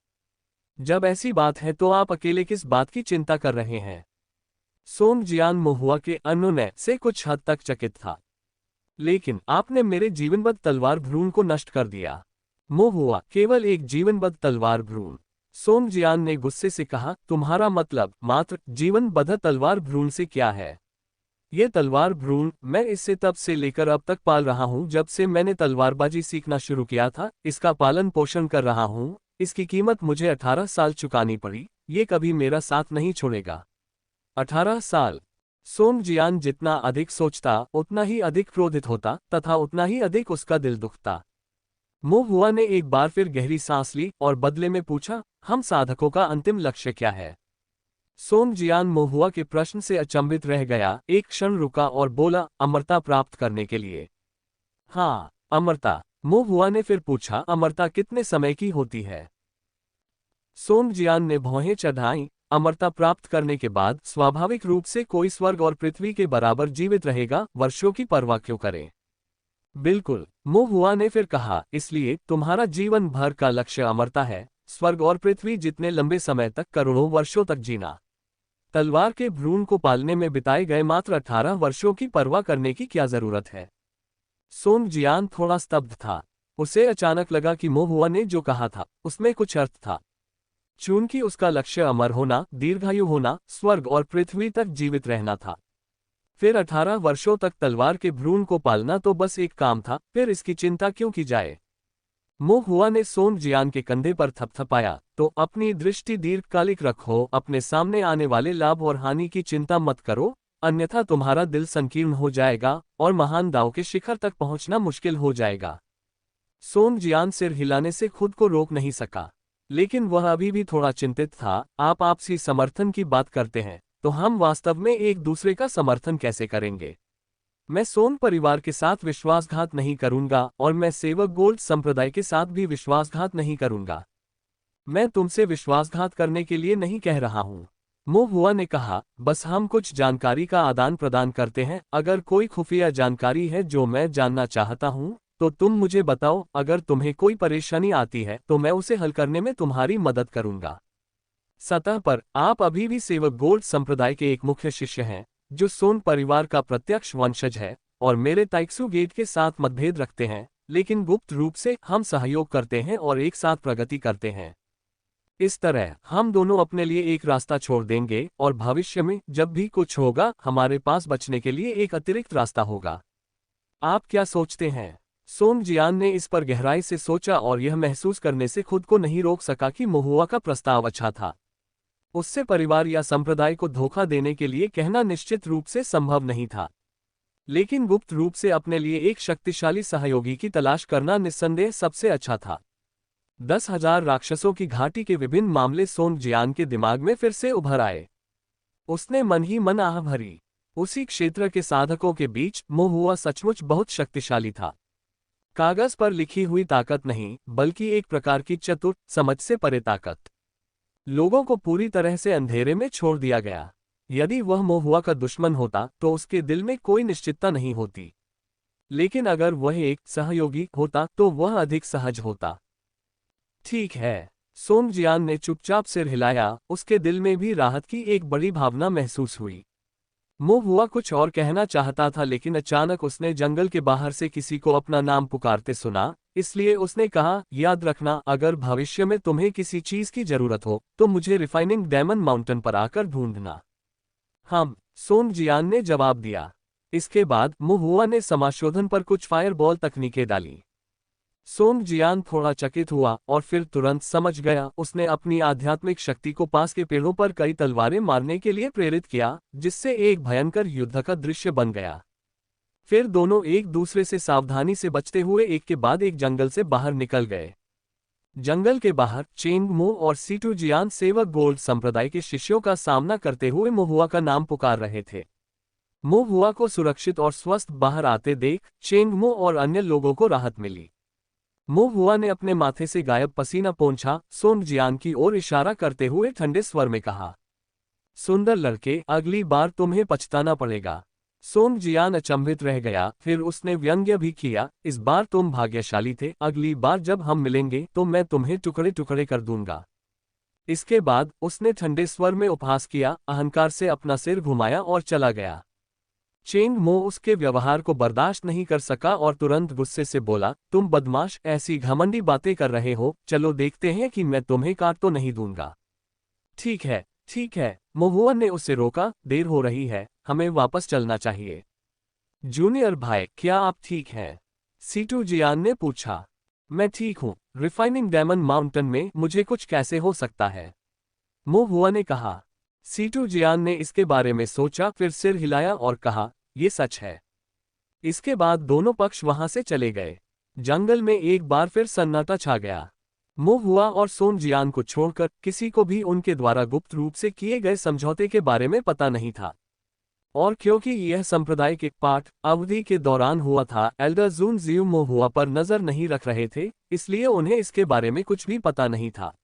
जब ऐसी बात है तो आप अकेले किस बात की चिंता कर रहे हैं? सोंग जियान मोहुआ के अनुनय से कुछ हद तक चकित था। लेकिन आपने मेरे जीवनबद्ध तलवार भ्रूण को नष्ट कर दिया। मोहुआ, केवल एक जीवनबद्ध तलवार भ्रूण? सोंग जियान ने गुस्से से कहा, तुम्हारा मतलब मात्र जीवनबद्ध तलवार भ्रूण से क्या है? ये तलवार भ्रूण मैं इससे तब से लेकर अब तक पाल रहा हूँ, जब से मैंने तलवारबाजी सीखना शुरू किया था, इसका पालन पोषण कर रहा हूँ, इसकी कीमत मुझे 18 साल चुकानी पड़ी, ये कभी मेरा साथ नहीं छोड़ेगा। 18 साल? सोंग जियान जितना अधिक सोचता उतना ही अधिक क्रोधित होता तथा उतना ही अधिक उसका दिल दुखता। मोहुआ ने एक बार फिर गहरी सांस ली और बदले में पूछा, हम साधकों का अंतिम लक्ष्य क्या है? सोंग जियान मोहुआ के प्रश्न से अचंभित रह गया, एक क्षण रुका और बोला, अमरता प्राप्त करने के लिए। हाँ, अमरता। मोहुआ ने फिर पूछा, अमरता कितने समय की होती है? सोंग जियान ने भौहें चढ़ाईं, अमरता प्राप्त करने के बाद स्वाभाविक रूप से कोई स्वर्ग और पृथ्वी के बराबर जीवित रहेगा, वर्षों की परवाह क्यों करें? बिल्कुल, मोहुआ ने फिर कहा, इसलिए तुम्हारा जीवन भर का लक्ष्य अमरता है, स्वर्ग और पृथ्वी जितने लंबे समय तक, करोड़ों वर्षों तक जीना। तलवार के भ्रूण को पालने में बिताए गए मात्र 18 वर्षों की परवाह करने की क्या जरूरत है? सोंग जियान थोड़ा स्तब्ध था। उसे अचानक लगा कि मोहुआ ने जो कहा था उसमें कुछ अर्थ था। चूंकि उसका लक्ष्य अमर होना, दीर्घायु होना, स्वर्ग और पृथ्वी तक जीवित रहना था, फिर 18 वर्षों तक तलवार के भ्रूण को पालना तो बस एक काम था, फिर इसकी चिंता क्यों की जाए? मोहुआ ने सोंग जियान के कंधे पर थपथपाया, तो अपनी दृष्टि दीर्घकालिक रखो, अपने सामने आने वाले लाभ और हानि की चिंता मत करो, अन्यथा तुम्हारा दिल संकीर्ण हो जाएगा और महान दाव के शिखर तक पहुंचना मुश्किल हो जाएगा। सोंग जियान सिर हिलाने से खुद को रोक नहीं सका, लेकिन वह अभी भी थोड़ा चिंतित था। आप आपसी समर्थन की बात करते हैं, तो हम वास्तव में एक दूसरे का समर्थन कैसे करेंगे? मैं सोन परिवार के साथ विश्वासघात नहीं करूंगा और मैं सेवक गोल्ड संप्रदाय के साथ भी विश्वासघात नहीं करूंगा। मैं तुमसे विश्वासघात करने के लिए नहीं कह रहा हूं, मोहुआ ने कहा, बस हम कुछ जानकारी का आदान प्रदान करते हैं। अगर कोई खुफिया जानकारी है जो मैं जानना चाहता हूं, तो तुम मुझे बताओ। अगर तुम्हें कोई परेशानी आती है तो मैं उसे हल करने में तुम्हारी मदद करूंगा। सतह पर आप अभी भी सेवक गोल्ड संप्रदाय के एक मुख्य शिष्य हैं, जो सोन परिवार का प्रत्यक्ष वंशज है और मेरे ताइक्सू गेट के साथ मतभेद रखते हैं, लेकिन गुप्त रूप से हम सहयोग करते हैं और एक साथ प्रगति करते हैं। इस तरह हम दोनों अपने लिए एक रास्ता छोड़ देंगे और भविष्य में जब भी कुछ होगा, हमारे पास बचने के लिए एक अतिरिक्त रास्ता होगा। आप क्या सोचते हैं? सोंग जियान ने इस पर गहराई से सोचा और यह महसूस करने से खुद को नहीं रोक सका कि मोहुआ का प्रस्ताव अच्छा था। उससे परिवार या संप्रदाय को धोखा देने के लिए कहना निश्चित रूप से संभव नहीं था, लेकिन गुप्त रूप से अपने लिए एक शक्तिशाली सहयोगी की तलाश करना निस्संदेह सबसे अच्छा था। 10,000 राक्षसों की घाटी के विभिन्न मामले सोंग जियान के दिमाग में फिर से उभर आए। उसने मन ही मन आह भरी। उसी क्षेत्र के साधकों के बीच मोहुआ सचमुच बहुत शक्तिशाली था। कागज पर लिखी हुई ताकत नहीं, बल्कि एक प्रकार की चतुर समझ से परे ताकत। लोगों को पूरी तरह से अंधेरे में छोड़ दिया गया। यदि वह मोहुआ का दुश्मन होता तो उसके दिल में कोई निश्चितता नहीं होती, लेकिन अगर वह एक सहयोगी होता तो वह अधिक सहज होता। ठीक है, सोंग जियान ने चुपचाप सिर हिलाया, उसके दिल में भी राहत की एक बड़ी भावना महसूस हुई। मो हुआ कुछ और कहना चाहता था लेकिन अचानक उसने जंगल के बाहर से किसी को अपना नाम पुकारते सुना, इसलिए उसने कहा, याद रखना, अगर भविष्य में तुम्हें किसी चीज की जरूरत हो तो मुझे रिफाइनिंग डायमंड माउंटेन पर आकर ढूंढना। हम, सोंग जियान ने जवाब दिया। इसके बाद मो हुआ ने समाशोधन पर कुछ फायरबॉल तकनीकें डाली। सोंग जियान थोड़ा चकित हुआ और फिर तुरंत समझ गया। उसने अपनी आध्यात्मिक शक्ति को पास के पेड़ों पर कई तलवारें मारने के लिए प्रेरित किया, जिससे एक भयंकर युद्ध का दृश्य बन गया। फिर दोनों एक दूसरे से सावधानी से बचते हुए एक के बाद एक जंगल से बाहर निकल गए। जंगल के बाहर चेंग मो और सीटू जियान सेवक गोल्ड संप्रदाय के शिष्यों का सामना करते हुए मोहुआ का नाम पुकार रहे थे। मोहुआ को सुरक्षित और स्वस्थ बाहर आते देख चेंग मो और अन्य लोगों को राहत मिली। मो हुआ ने अपने माथे से गायब पसीना पोंछा, सोंग जियान की ओर इशारा करते हुए ठंडे स्वर में कहा, सुंदर लड़के, अगली बार तुम्हें पछताना पड़ेगा। सोंग जियान अचंभित रह गया, फिर उसने व्यंग्य भी किया, इस बार तुम भाग्यशाली थे, अगली बार जब हम मिलेंगे तो मैं तुम्हें टुकड़े टुकड़े कर दूंगा। इसके बाद उसने ठंडे स्वर में उपहास किया, अहंकार से अपना सिर घुमाया और चला गया। चेंग मो उसके व्यवहार को बर्दाश्त नहीं कर सका और तुरंत गुस्से से बोला, तुम बदमाश, ऐसी घमंडी बातें कर रहे हो, चलो देखते हैं कि मैं तुम्हें काट तो नहीं दूंगा। ठीक है, मोहुआ ने उसे रोका, देर हो रही है, हमें वापस चलना चाहिए। जूनियर भाई, क्या आप ठीक हैं? सीटू जियान ने पूछा। मैं ठीक हूँ, रिफाइनिंग डायमंड माउंटेन में मुझे कुछ कैसे हो सकता है? मोहुआ ने कहा। सीटू जियान ने इसके बारे में सोचा, फिर सिर हिलाया और कहा, ये सच है। इसके बाद दोनों पक्ष वहां से चले गए। जंगल में एक बार फिर सन्नाटा छा गया। मो हुआ और सोंग जियान को छोड़कर किसी को भी उनके द्वारा गुप्त रूप से किए गए समझौते के बारे में पता नहीं था। और क्योंकि यह सांप्रदायिक एक पाठ अवधि के दौरान हुआ था, एल्डर जून जियू मो हुआ पर नजर नहीं रख रहे थे, इसलिए उन्हें इसके बारे में कुछ भी पता नहीं था।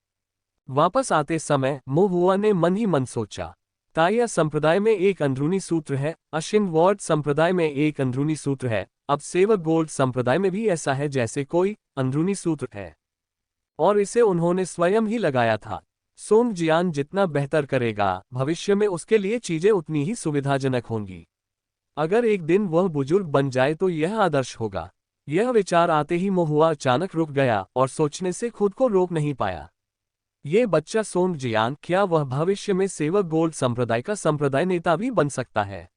वापस आते समय मो हुआ ने मन ही मन सोचा, ताया संप्रदाय में एक अंदरूनी सूत्र है, अशिन वॉर्ड संप्रदाय में एक अंदरूनी सूत्र है, अब सेवक गोल्ड संप्रदाय में भी ऐसा है जैसे कोई अंदरूनी सूत्र है। और इसे उन्होंने स्वयं ही लगाया था। सोंग जियान जितना बेहतर करेगा, भविष्य में उसके लिए चीजें उतनी ही सुविधाजनक होंगी। अगर एक दिन वह बुजुर्ग बन जाए तो यह आदर्श होगा। यह विचार आते ही मोहुआ अचानक रुक गया और सोचने से खुद को रोक नहीं पाया। ये बच्चा सोंग जियान, क्या वह भविष्य में सेवक गोल्ड संप्रदाय का संप्रदाय नेता भी बन सकता है?